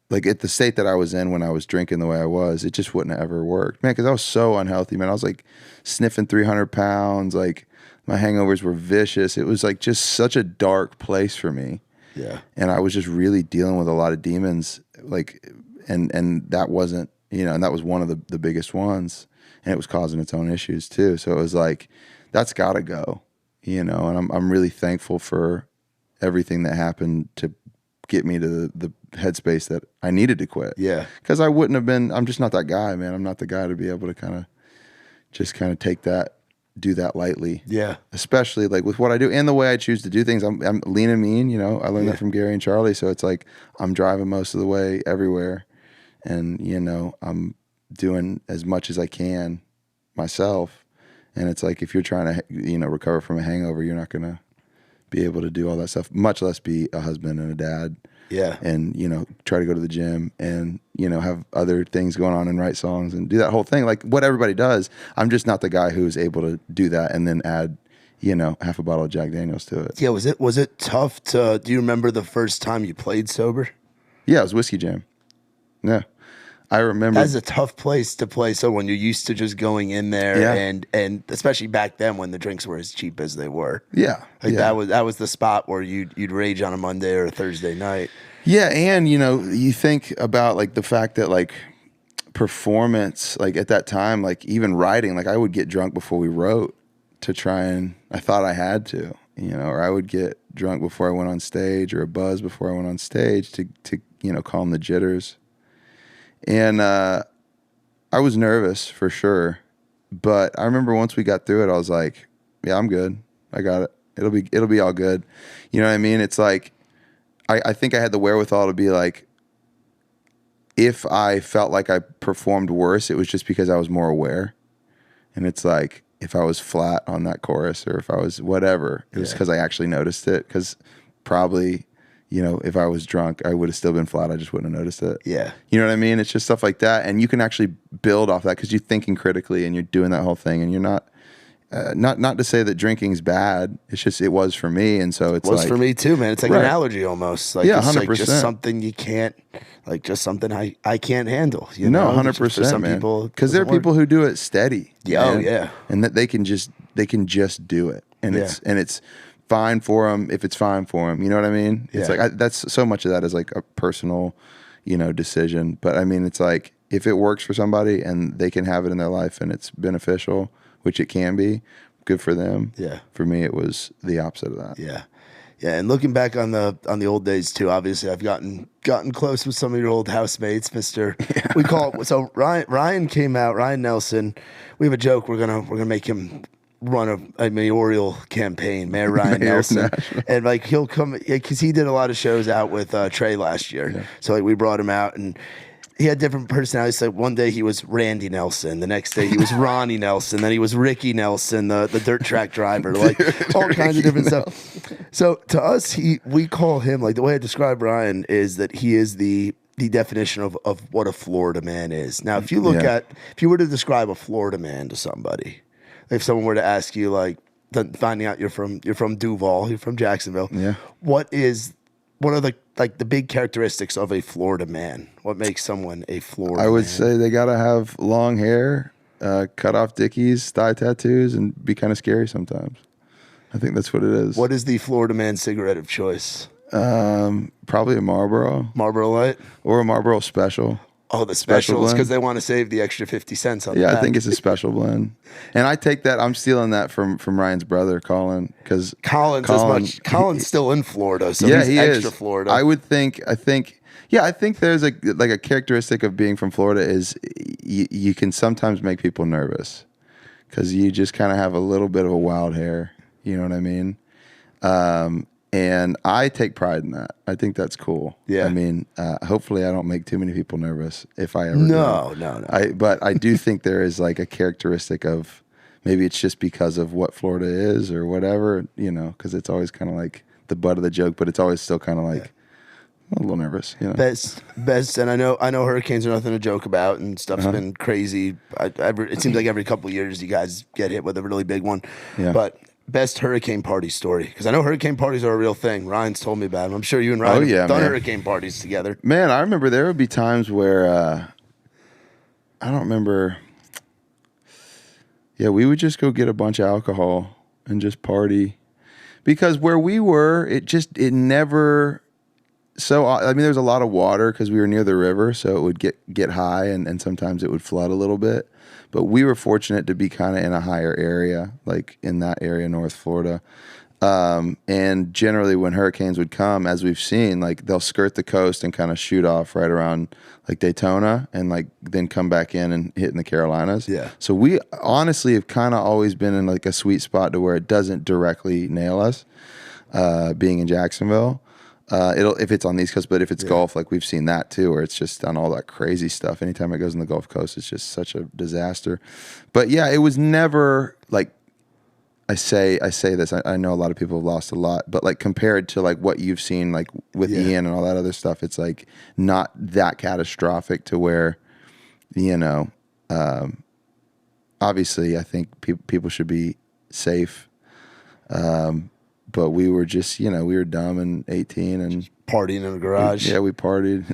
like at the state that I was in when I was drinking the way I was, it just wouldn't have ever worked, man, because I was so unhealthy, man. I was like sniffing 300 pounds, like my hangovers were vicious. It was like just such a dark place for me. Yeah. And I was just really dealing with a lot of demons, like, and that wasn't, you know, and that was one of the biggest ones, and it was causing its own issues too. So it was like, that's gotta go, you know, and I'm really thankful for everything that happened to get me to the headspace that I needed to quit. Yeah. Cause I wouldn't have been, I'm just not that guy, man. I'm not the guy to be able to kind of take that, do that lightly. Yeah. Especially like with what I do and the way I choose to do things. I'm lean and mean, you know, I learned that from Gary and Charlie. So it's like, I'm driving most of the way everywhere, and, you know, I'm doing as much as I can myself. And it's like, if you're trying to, you know, recover from a hangover, you're not going to be able to do all that stuff, much less be a husband and a dad. Yeah. And, you know, try to go to the gym and, you know, have other things going on and write songs and do that whole thing. Like what everybody does. I'm just not the guy who's able to do that and then add, you know, half a bottle of Jack Daniels to it. Yeah. Was it tough do you remember the first time you played sober? Yeah, it was Whiskey Jam. Yeah. I remember. That's a tough place to play. So when you're used to just going in there and especially back then when the drinks were as cheap as they were. Yeah. Like that was the spot where you'd rage on a Monday or a Thursday night. Yeah. And, you know, you think about like the fact that like performance, like at that time, like even writing, like I would get drunk before we wrote to try and, I thought I had to, you know, or I would get drunk before I went on stage or a buzz before I went on stage to you know, calm the jitters. And I was nervous for sure, but I remember once we got through it, I was like, "Yeah, I'm good. I got it. It'll be all good." You know what I mean? It's like I think I had the wherewithal to be like, if I felt like I performed worse, it was just because I was more aware. And it's like if I was flat on that chorus or if I was whatever, it was because I actually noticed it. Because probably, you know, if I was drunk, I would have still been flat. I just wouldn't have noticed it. Yeah. You know what I mean? It's just stuff like that. And you can actually build off that because you're thinking critically and you're doing that whole thing. And you're not to say that drinking's bad. It's just, it was for me. And so it's for me too, man. It's like an allergy almost. Like, yeah, it's 100%. Like just something you can't, like just something I can't handle. You know? 100%, for some man. people. Because there are people who do it steady. Yeah. Oh, yeah. And that they can just do it. And it's fine for them if it's fine for them. You know what I mean? It's like that's so much of that is like a personal, you know, decision. But I mean, it's like if it works for somebody and they can have it in their life and it's beneficial, which it can be. Good for them. Yeah. For me, it was the opposite of that. Yeah. Yeah, and looking back on the old days too, obviously I've gotten close with some of your old housemates, Mister. Yeah. We call it so. Ryan came out. Ryan Nelson. We have a joke. We're gonna make him run a mayoral campaign, Mayor Ryan Nelson, and like he'll come because he did a lot of shows out with Trey last year. Yeah. So like we brought him out and. He had different personalities. So one day he was Randy Nelson. The next day he was Ronnie Nelson. Then he was Ricky Nelson, the dirt track driver. Like all kinds of different stuff. So to us, we call him, like the way I describe Ryan is that he is the definition of what a Florida man is. Now, if you look at, if you were to describe a Florida man to somebody, if someone were to ask you, like, finding out you're from Duval, you're from Jacksonville, what are the big characteristics of a Florida man? What makes someone a Florida man? I would say they got to have long hair, cut off dickies, thigh tattoos, and be kind of scary sometimes. I think that's what it is. What is the Florida man cigarette of choice? Probably a Marlboro. Marlboro Light? Or a Marlboro Special. Oh, the specials, because they want to save the extra 50 cents on that. Yeah, I think it's a special blend. And I take that, I'm stealing that from Ryan's brother, Colin. Because Colin's still in Florida, so he's extra Florida. I think there's a characteristic of being from Florida is you can sometimes make people nervous. Because you just kind of have a little bit of a wild hair. You know what I mean? And I take pride in that. I think that's cool. Yeah. I mean, hopefully I don't make too many people nervous if I ever No. But I do think there is like a characteristic of maybe it's just because of what Florida is or whatever, you know, because it's always kind of like the butt of the joke, but it's always still kind of like a little nervous, you know. Best, and I know hurricanes are nothing to joke about, and stuff's been crazy. It seems like every couple of years you guys get hit with a really big one. Yeah. But best hurricane party story, because I know hurricane parties are a real thing. Ryan's told me about them. I'm sure you and Ryan have done hurricane parties together. Man, I remember there would be times where I don't remember. Yeah, we would just go get a bunch of alcohol and just party, because where we were, it never. So I mean, there's a lot of water because we were near the river, so it would get high, and sometimes it would flood a little bit. But we were fortunate to be kind of in a higher area, like in that area, North Florida. And generally when hurricanes would come, as we've seen, like they'll skirt the coast and kind of shoot off right around like Daytona and like then come back in and hit in the Carolinas. Yeah. So we honestly have kind of always been in like a sweet spot to where it doesn't directly nail us, being in Jacksonville. If it's on the East Coast, but if it's Gulf, like we've seen that too, where it's just done all that crazy stuff. Anytime it goes in the Gulf Coast, it's just such a disaster. But yeah, it was never like I say this. I know a lot of people have lost a lot, but like compared to like what you've seen, like with Ian and all that other stuff, it's like not that catastrophic to where, you know, obviously I think people should be safe. But we were just, you know, we were dumb and 18 and just partying in the garage. We partied.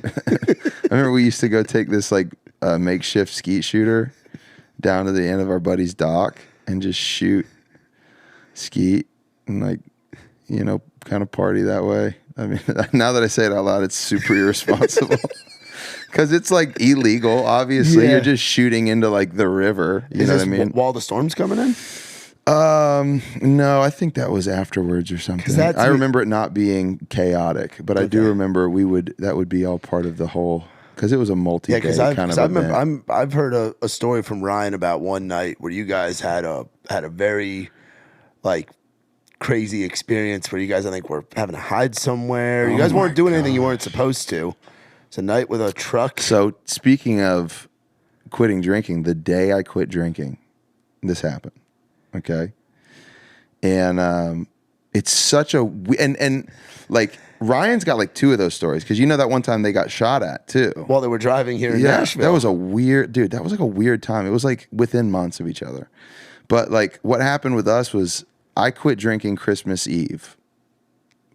I remember we used to go take this like makeshift skeet shooter down to the end of our buddy's dock and just shoot skeet and like, you know, kind of party that way. I mean, now that I say it out loud, it's super irresponsible because it's like illegal. Obviously, you're just shooting into like the river. You know what I mean? While the storm's coming in. No, I think that was afterwards or something. I remember it not being chaotic, but I do remember that would be all part of the whole, because it was a multi-day kind of event. I've heard a story from Ryan about one night where you guys had a very like crazy experience where you guys, I think, were having to hide somewhere. You guys weren't doing anything you weren't supposed to. It's a night with a truck. So speaking of quitting drinking, the day I quit drinking, this happened. Okay. And it's such a and like Ryan's got like two of those stories, because you know that one time they got shot at too while they were driving here in Nashville. That was a weird that was like a weird time. It was like within months of each other. But like what happened with us was I quit drinking Christmas Eve.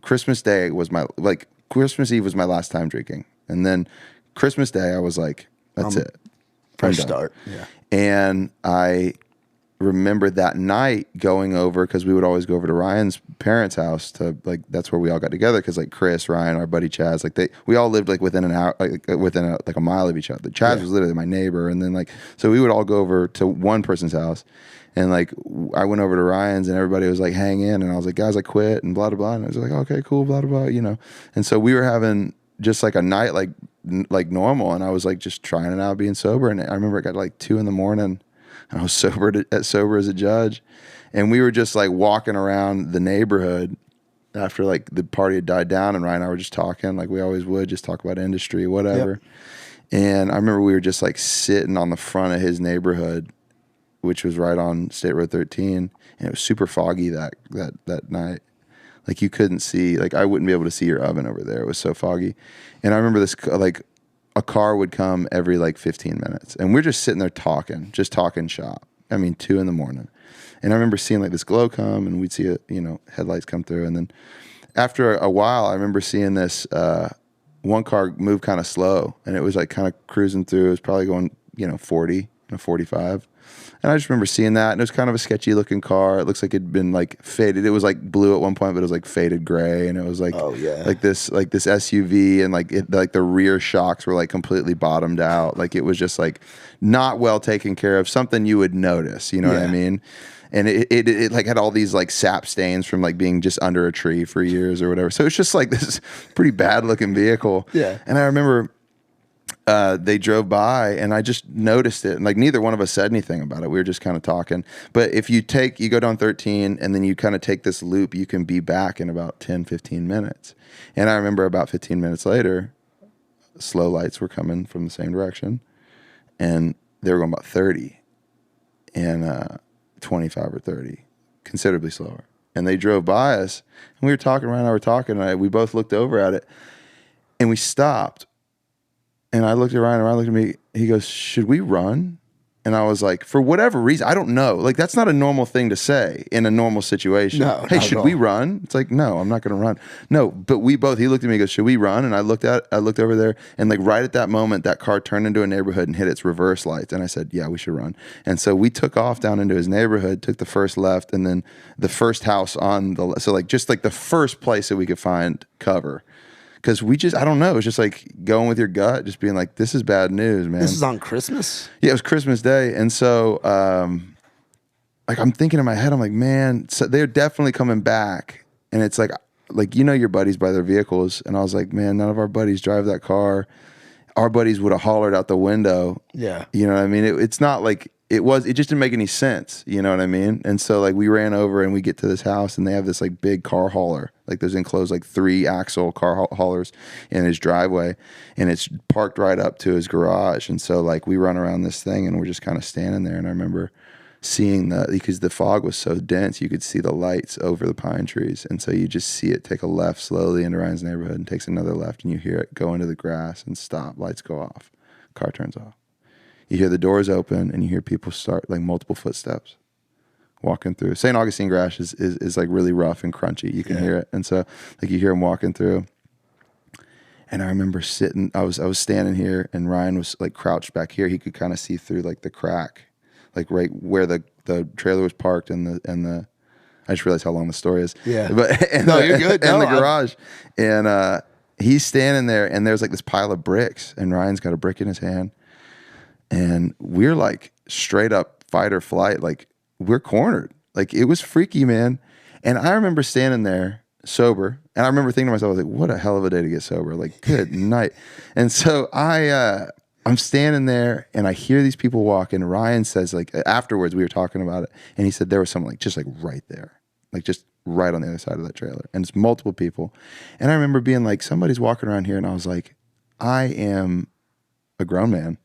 Christmas Eve was my last time drinking. And then Christmas Day I was like, that's it. Fresh start. Yeah. And I remember that night going over, because we would always go over to Ryan's parents' house to like, that's where we all got together, because like Chris, Ryan, our buddy Chaz, like we all lived like within an hour, like within a mile of each other. Chaz was literally my neighbor, and then like, so we would all go over to one person's house, and like I went over to Ryan's, and everybody was like, hang in, and I was like, guys, I quit, and blah blah blah, and I was like, okay, cool, blah blah blah, you know. And so we were having just like a night like normal, and I was like just trying it out, being sober, and I remember it got like 2 a.m. and I was sober as a judge, and we were just like walking around the neighborhood after like the party had died down, and Ryan and I were just talking like we always would, just talk about industry, whatever. Yep. And I remember we were just like sitting on the front of his neighborhood, which was right on State Road 13, and it was super foggy that night. Like you couldn't see, like I wouldn't be able to see your oven over there. It was so foggy. And I remember this, like a car would come every like 15 minutes, and we're just sitting there talking shop. I mean, 2 a.m. And I remember seeing like this glow come, and we'd see it, you know, headlights come through. And then after a while, I remember seeing this one car move kind of slow, and it was like kind of cruising through. It was probably going, 40, 45. And I just remember seeing that, and it was kind of a sketchy looking car. It looks like it'd been like faded. It was like blue at one point, but it was like faded gray, and it was like like this SUV, and like the rear shocks were like completely bottomed out. Like it was just like not well taken care of. Something you would notice, you know what I mean? And it like had all these like sap stains from like being just under a tree for years or whatever. So it's just like this pretty bad looking vehicle. Yeah. And I remember they drove by, and I just noticed it, and like neither one of us said anything about it. We were just kind of talking. But if you go down 13 and then you kind of take this loop, you can be back in about 10, 15 minutes. And I remember about 15 minutes later, slow lights were coming from the same direction, and they were going about 30 and 25 or 30, considerably slower. And they drove by us, and we were talking, Ryan and I were talking, and we both looked over at it, and we stopped. And I looked at Ryan, and Ryan looked at me. He goes, "Should we run?" And I was like, for whatever reason, I don't know. Like, that's not a normal thing to say in a normal situation. No, hey, should we run? It's like, no, I'm not going to run. No, but we both, he looked at me and goes, "Should we run?" And I looked over there, and like right at that moment, that car turned into a neighborhood and hit its reverse lights. And I said, yeah, we should run. And so we took off down into his neighborhood, took the first left, and then the first house on the left. So like just like the first place that we could find cover. Because I don't know, it was just like going with your gut, just being like, this is bad news, man. This is on Christmas? Yeah, it was Christmas Day. And so, like, I'm thinking in my head, I'm like, man, so they're definitely coming back. And it's like, your buddies by their vehicles. And I was like, man, none of our buddies drive that car. Our buddies would have hollered out the window. Yeah. You know what I mean? It's not like, it just didn't make any sense. You know what I mean? And so like we ran over, and we get to this house, and they have this like big car hauler, like those enclosed like 3-axle car haulers in his driveway, and it's parked right up to his garage. And so like we run around this thing, and we're just kind of standing there. And I remember seeing because the fog was so dense, you could see the lights over the pine trees. And so you just see it take a left slowly into Ryan's neighborhood, and takes another left, and you hear it go into the grass and stop. Lights go off. Car turns off. You hear the doors open, and you hear people start, like multiple footsteps walking through. St. Augustine grass is like really rough and crunchy. You can hear it. And so like you hear them walking through. And I remember sitting, I was standing here, and Ryan was like crouched back here. He could kind of see through like the crack, like right where the trailer was parked, and the I just realized how long the story is. Yeah. But you're good. And the garage. And he's standing there, and there's like this pile of bricks, and Ryan's got a brick in his hand. And we're like straight up fight or flight. Like we're cornered. Like it was freaky, man. And I remember standing there sober, and I remember thinking to myself, I was like, what a hell of a day to get sober. Like, good night. And so I'm standing there, and I hear these people walk, and Ryan says, like, afterwards we were talking about it, and he said there was someone like just like right there, like just right on the other side of that trailer. And it's multiple people. And I remember being like, somebody's walking around here, and I was like, I am a grown man.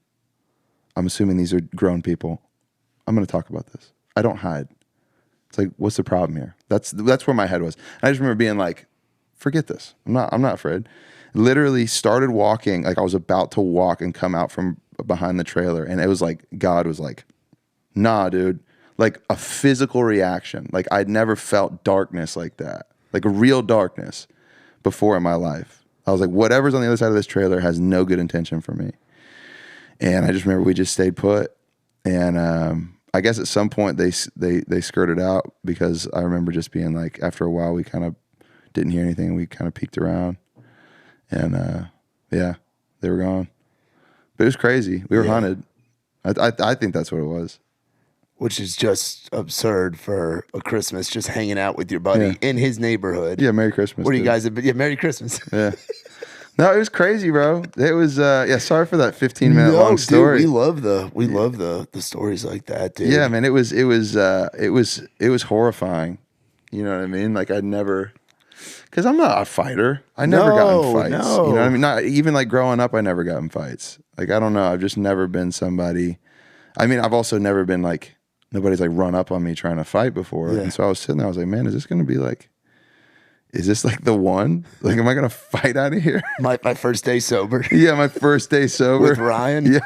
I'm assuming these are grown people. I'm going to talk about this. I don't hide. It's like, what's the problem here? That's where my head was. And I just remember being like, forget this. I'm not afraid. Literally started walking, like I was about to walk and come out from behind the trailer. And it was like, God was like, nah, dude. Like a physical reaction. Like I'd never felt darkness like that. Like a real darkness before in my life. I was like, whatever's on the other side of this trailer has no good intention for me. And I just remember we just stayed put. And I guess at some point they skirted out, because I remember just being like, after a while we kind of didn't hear anything. We kind of peeked around, and yeah, they were gone. But it was crazy. We were hunted. I think that's what it was. Which is just absurd for a Christmas, just hanging out with your buddy in his neighborhood. Yeah, Merry Christmas. What do you guys have been? Yeah, Merry Christmas. Yeah. No, it was crazy, bro. It was sorry for that 15-minute long story. Dude, we love the stories like that, dude. Yeah, man, it was horrifying. You know what I mean? Like, I'd never, because I'm not a fighter. I never got in fights. No. You know what I mean? Not even like growing up, I never got in fights. Like, I don't know. I've just never been somebody. I mean, I've also never been like, nobody's like run up on me trying to fight before. Yeah. And so I was sitting there, I was like, man, is this going to be like, is this like the one? Like, am I going to fight out of here? My first day sober. Yeah, my first day sober. With Ryan? Yeah,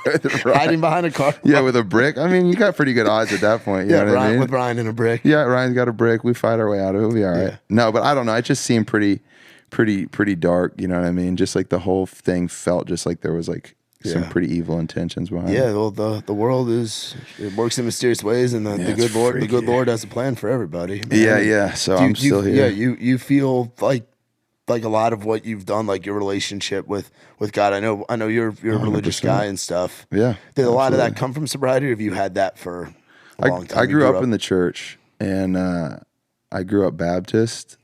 with Ryan. Hiding behind a car. Yeah, with a brick. I mean, you got pretty good odds at that point. You know what I mean? With Ryan and a brick. Yeah, Ryan's got a brick. We fight our way out of it. We'll be all right. Yeah. No, but I don't know. It just seemed pretty dark. You know what I mean? Just like the whole thing felt just like there was like some pretty evil intentions behind it. Yeah, well, the world it works in mysterious ways, and the good Lord has a plan for everybody. Man. Yeah. So I'm still here. Yeah, you feel like a lot of what you've done, like your relationship with God. I know you're a religious guy and stuff. Yeah. Did a lot of that come from sobriety, or have you had that for a long time? I grew up in the church, and I grew up Baptist,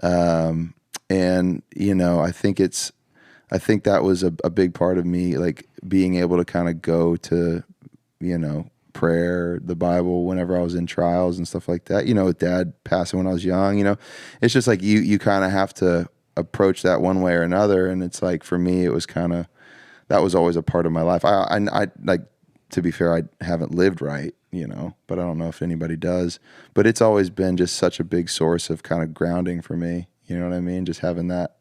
and you know, I think that was a big part of me, like being able to kind of go to, you know, prayer, the Bible, whenever I was in trials and stuff like that. You know, with Dad passing when I was young, you know, it's just like you kind of have to approach that one way or another. And it's like, for me, it was kind of, that was always a part of my life. I like, to be fair, I haven't lived right, you know, but I don't know if anybody does. But it's always been just such a big source of kind of grounding for me. You know what I mean? Just having that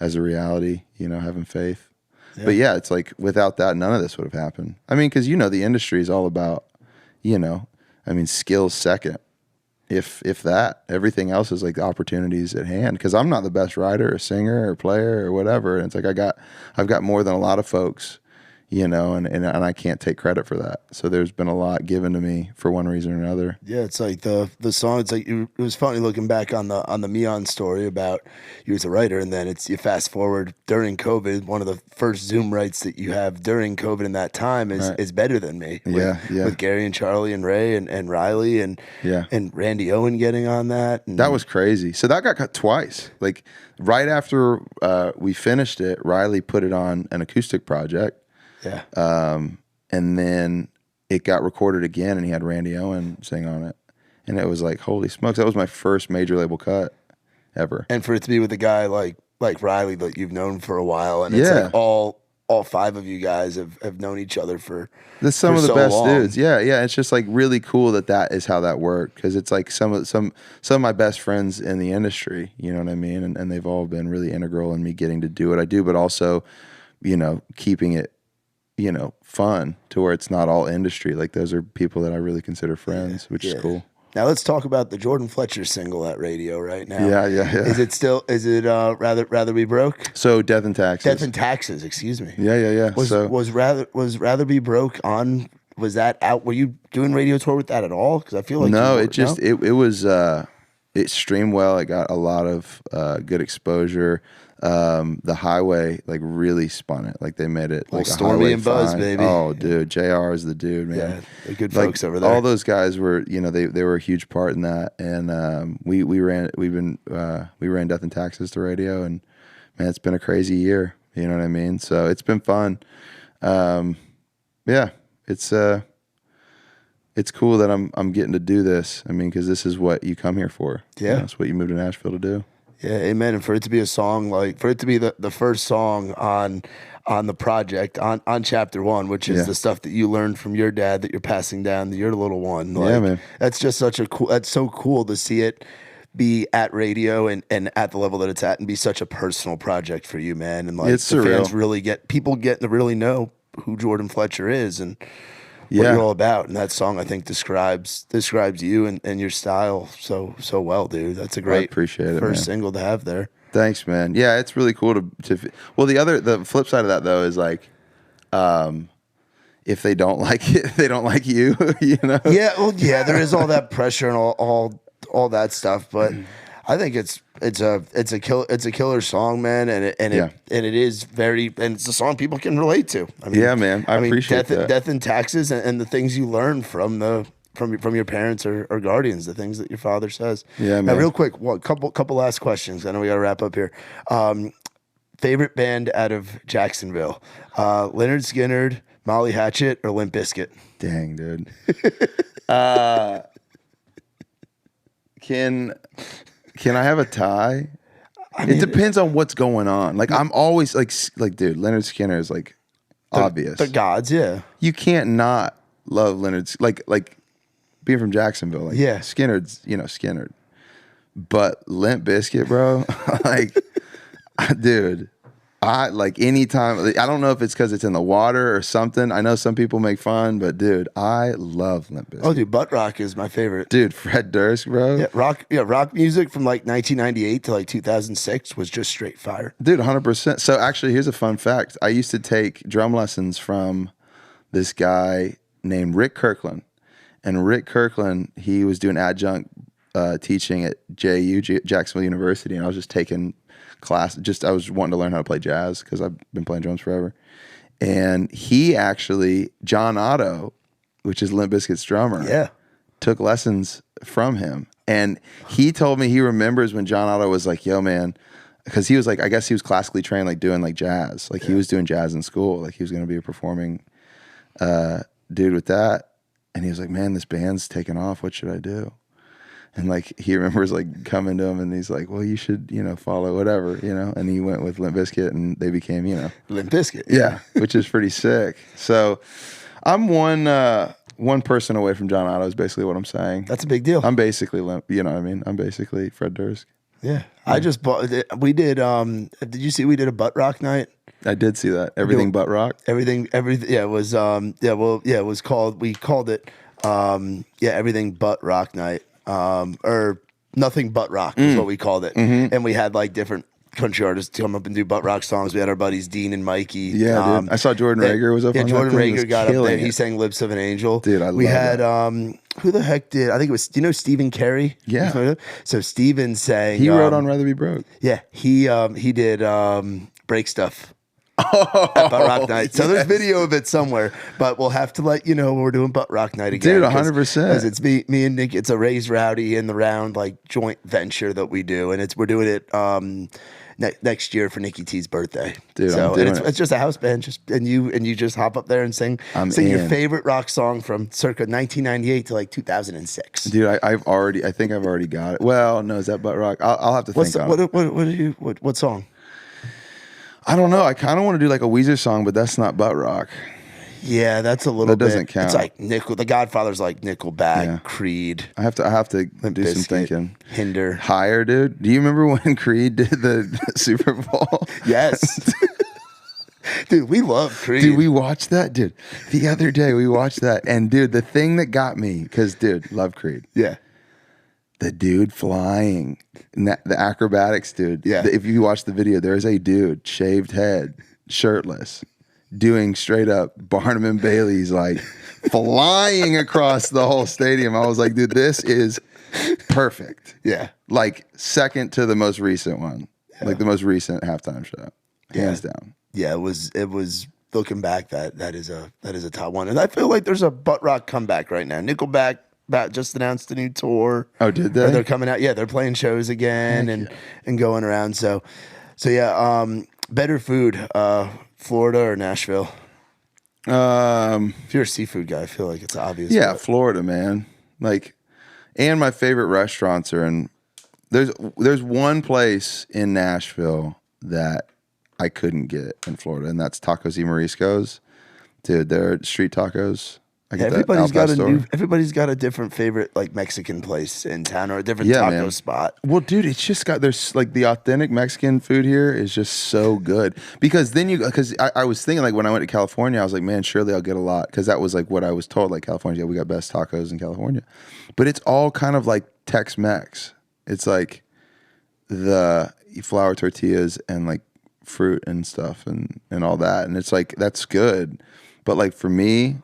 as a reality, you know, having faith. Yeah. But yeah, it's like without that, none of this would have happened. I mean, because, you know, the industry is all about, you know, I mean, skills second, if that. Everything else is like opportunities at hand. Because I'm not the best writer or singer or player or whatever. And it's like I've got more than a lot of folks, you know, and I can't take credit for that. So there's been a lot given to me for one reason or another. Yeah, it's like the song. It's like it was funny looking back on the Meon story about you as a writer, and then you fast forward during COVID. One of the first Zoom writes that you have during COVID in that time is Better Than Me. With Gary and Charlie and Ray and Riley and Randy Owen getting on that. That was crazy. So that got cut twice. Like right after we finished it, Riley put it on an acoustic project. Yeah. And then it got recorded again, and he had Randy Owen sing on it. And it was like, holy smokes, that was my first major label cut ever. And for it to be with a guy like Riley that you've known for a while, and it's like all five of you guys have known each other for That's some of the best dudes. Yeah. It's just like really cool that is how that worked, because it's like some of my best friends in the industry, you know what I mean? And they've all been really integral in me getting to do what I do, but also, you know, keeping it, you know, fun to where it's not all industry. Like, those are people that I really consider friends, which is cool. Now let's talk about the Jordan Fletcher single at radio right now. Yeah. Is it Rather Be Broke? So Death and Taxes. Death and Taxes, excuse me. Yeah. Was Rather Be Broke on? Was that out? Were you doing radio tour with that at all? Because I feel like it streamed well. It got a lot of good exposure. The Highway like really spun it. Like, they made it like Stormy and Buzz, baby. Oh, dude, JR is the dude, man. Yeah, they're good folks over there. All those guys were, you know, they were a huge part in that. And we ran Death and Taxes to radio, and man, it's been a crazy year. You know what I mean? So it's been fun. Yeah, it's cool that I'm getting to do this. I mean, because this is what you come here for. Yeah, you know, it's what you moved to Nashville to do. Yeah, amen. And for it to be a song, like for it to be the first song on the project, on chapter 1, which is the stuff that you learned from your dad that you're passing down to your little one. Like, man. That's just that's so cool to see it be at radio and at the level that it's at, and be such a personal project for you, man. And like, it's the surreal. fans people getting to really know who Jordan Fletcher is and what you're all about. And that song, I think, describes you and your style so well, dude. That's a great I appreciate it, first single to have there. Thanks, man. Yeah, it's really cool to well, the flip side of that though is like, if they don't like it, they don't like you. You know? Yeah, well, yeah, there is all that pressure and all that stuff, but I think it's a killer song, man, and it is and it's a song people can relate to. I mean, Yeah, man, I appreciate that. Death and taxes, and the things you learn from your parents or guardians, the things that your father says. Yeah, man. Now, real quick, couple last questions. I know we got to wrap up here. Favorite band out of Jacksonville: Leonard Skinner, Molly Hatchet, or Limp Bizkit? Dang, dude. Can I have a tie? I mean, it depends on what's going on. Like I'm always like, dude, Leonard Skinner is like obvious. The gods, yeah. You can't not love Leonard. Like being from Jacksonville, like yeah, Skinner's, Skinner. But Limp Bizkit, bro, like, dude. I like anytime. I don't know if it's because it's in the water or something. I know some people make fun, but dude, I love Limp Bizkit. Oh, dude, butt rock is my favorite. Dude, Fred Durst, bro. Yeah, rock music from like 1998 to like 2006 was just straight fire. Dude, 100%. So actually, here's a fun fact. I used to take drum lessons from this guy named Rick Kirkland, and Rick Kirkland, he was doing adjunct teaching at Jacksonville University, and I was just taking class. I was wanting to learn how to play jazz because I've been playing drums forever. And he actually, John Otto, which is Limp Bizkit's drummer, took lessons from him. And he told me he remembers when John Otto was like, yo, man, because he was like, I guess he was classically trained, like doing like jazz. Like he was doing jazz in school. Like he was going to be a performing dude with that. And he was like, man, this band's taking off. What should I do? And like he remembers like coming to him and he's like, well, you should, follow whatever, and he went with Limp Bizkit and they became, Limp Bizkit. Yeah, which is pretty sick. So I'm one person away from John Otto is basically what I'm saying. That's a big deal. I'm basically Limp, you know what I mean? I'm basically Fred Durst. Yeah. I just bought, we did you see we did a butt rock night? I did see that. Everything but rock. Everything, yeah, it was, it was called, we called it, Everything But Rock Night. Or Nothing But Rock is what we called it. And we had like different country artists come up and do butt rock songs. We had our buddies Dean and Mikey. Yeah, dude. I saw Jordan Rager was up on Jordan that. Rager got up there. He sang Lips of an Angel. Dude, I love We had, that. Who the heck did, I think it was, do you know Stephen Carey? Yeah. So Stephen sang. He wrote on Rather Be Broke. Yeah, he did Break Stuff. At Butt Rock Night. So there's video of it somewhere, but we'll have to let you know when we're doing Butt Rock Night again. Dude, 100%. Because it's me and Nick. It's a Raise Rowdy in the Round like joint venture that we do, and we're doing it next year for Nikki T's birthday. Dude, so it's just a house band, and you just hop up there and sing your favorite rock song from circa 1998 to like 2006. Dude, I think I've already got it. Well, no, is that Butt Rock? I'll have to think on it. What song? I don't know. I kind of want to do like a Weezer song, but that's not butt rock. Yeah, that's a little. That doesn't count. It's like The Godfather's like Nickelback, Creed. I have to do some thinking. Hinder. Higher, dude. Do you remember when Creed did the Super Bowl? Yes. Dude, we love Creed. Dude, we watched that, dude. The other day we watched that, and dude, the thing that got me, because dude, love Creed. Yeah. The dude flying, the acrobatics, dude. Yeah. If you watch the video, there's a dude, shaved head, shirtless, doing straight up Barnum and Bailey's, like flying across the whole stadium. I was like, dude, this is perfect. Yeah. Like second to the most recent one, like the most recent halftime show, hands down. Yeah, it was. Looking back, that is a top one, and I feel like there's a butt rock comeback right now. Nickelback just announced a new tour. Oh, did they? They're coming out. Yeah, they're playing shows again and going around. So yeah. Better food, Florida or Nashville? If you're a seafood guy, I feel like it's obvious. Yeah, Florida, man. Like, and my favorite restaurants are in. There's one place in Nashville that I couldn't get in Florida, and that's Tacos y Mariscos. Dude, they're street tacos. Everybody's got a different favorite like Mexican place in town or a different taco spot. Well, dude, it's just there's like the authentic Mexican food here is just so good because I was thinking like when I went to California, I was like, man, surely I'll get a lot because that was like what I was told, like California, we got best tacos in California, but it's all kind of like Tex-Mex. It's like the flour tortillas and like fruit and stuff and all that, and it's like that's good. But like for me,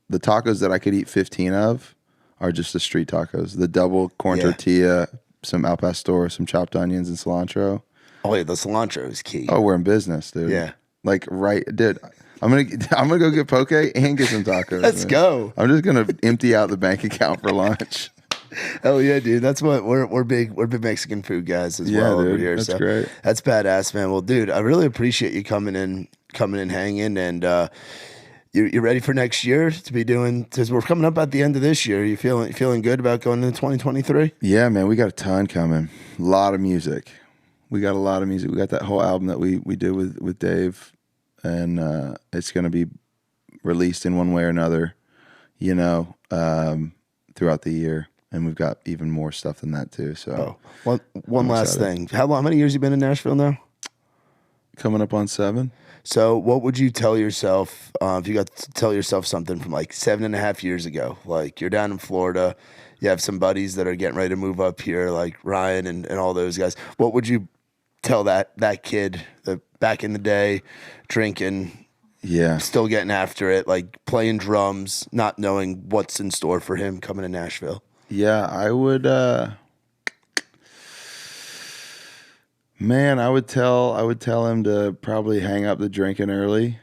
the tacos that I could eat 15 of are just the street tacos. The double corn tortilla, some al pastor, some chopped onions and cilantro. Oh yeah, the cilantro is key. Oh, we're in business, dude. Yeah. Like dude. I'm gonna go get poke and get some tacos. Let's go. I'm just gonna empty out the bank account for lunch. Hell yeah, dude. That's what we're big Mexican food guys as well dude, over here. That's so great. That's badass, man. Well, dude, I really appreciate you coming in, hanging, and you ready for next year to be doing? Because we're coming up at the end of this year. You feeling good about going into 2023? Yeah, man. We got a ton coming. A lot of music. We got a lot of music. We got that whole album that we did with Dave, and it's gonna be released in one way or another, throughout the year. And we've got even more stuff than that too. So, one last thing. How many years you been in Nashville now? Coming up on 7. So, what would you tell yourself if you got to tell yourself something from like 7.5 years ago? Like you're down in Florida, you have some buddies that are getting ready to move up here, like Ryan and all those guys. What would you tell that kid that back in the day, drinking, still getting after it, like playing drums, not knowing what's in store for him coming to Nashville? Yeah, I would. Man, I would tell him to probably hang up the drinking early,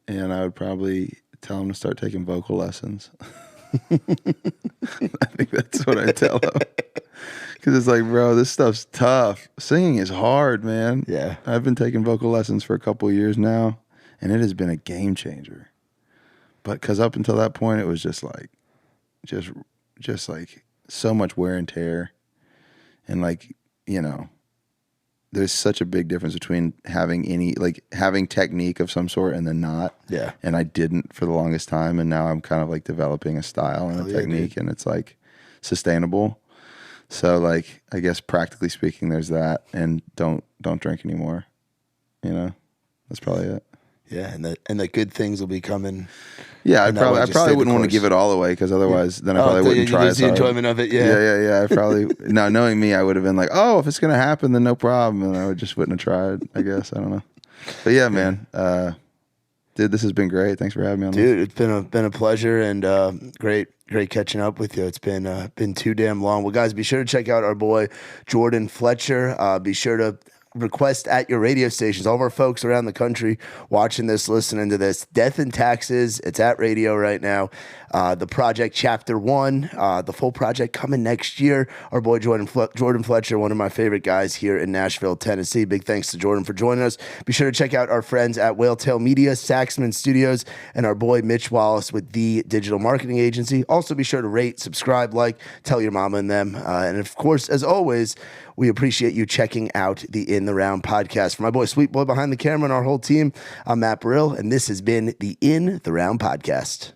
and I would probably tell him to start taking vocal lessons. I think that's what I tell him. Because it's like, bro, this stuff's tough. Singing is hard, man. Yeah, I've been taking vocal lessons for a couple of years now, and it has been a game changer. But because up until that point, it was just like so much wear and tear, and there's such a big difference between having technique of some sort and then not. Yeah. And I didn't for the longest time, and now I'm kind of like developing a style and a technique, and it's like sustainable. So like, I guess practically speaking, there's that, and don't drink anymore. That's probably it. Yeah, and the good things will be coming. Yeah, I probably wouldn't want to give it all away, because otherwise, then I probably wouldn't try as hard. The enjoyment of it, Yeah. I probably now, knowing me, I would have been like, oh, if it's gonna happen, then no problem, and I wouldn't have tried. I guess I don't know, but yeah, man, dude, this has been great. Thanks for having me on. Dude, it's been a pleasure, and great catching up with you. It's been too damn long. Well, guys, be sure to check out our boy Jordan Fletcher. Be sure to request at your radio stations. All of our folks around the country watching this, listening to this. Death and Taxes, it's at radio right now. The project Chapter 1, the full project coming next year. Our boy Jordan Fletcher, one of my favorite guys here in Nashville, Tennessee. Big thanks to Jordan for joining us. Be sure to check out our friends at Whaletail Media, Saxman Studios, and our boy Mitch Wallis with The Digital Marketing Agency. Also be sure to rate, subscribe, tell your mama and them. And of course, as always, we appreciate you checking out the In the Round podcast. For my boy Sweet Boy behind the camera and our whole team, I'm Matt Burrill, and this has been the In the Round podcast.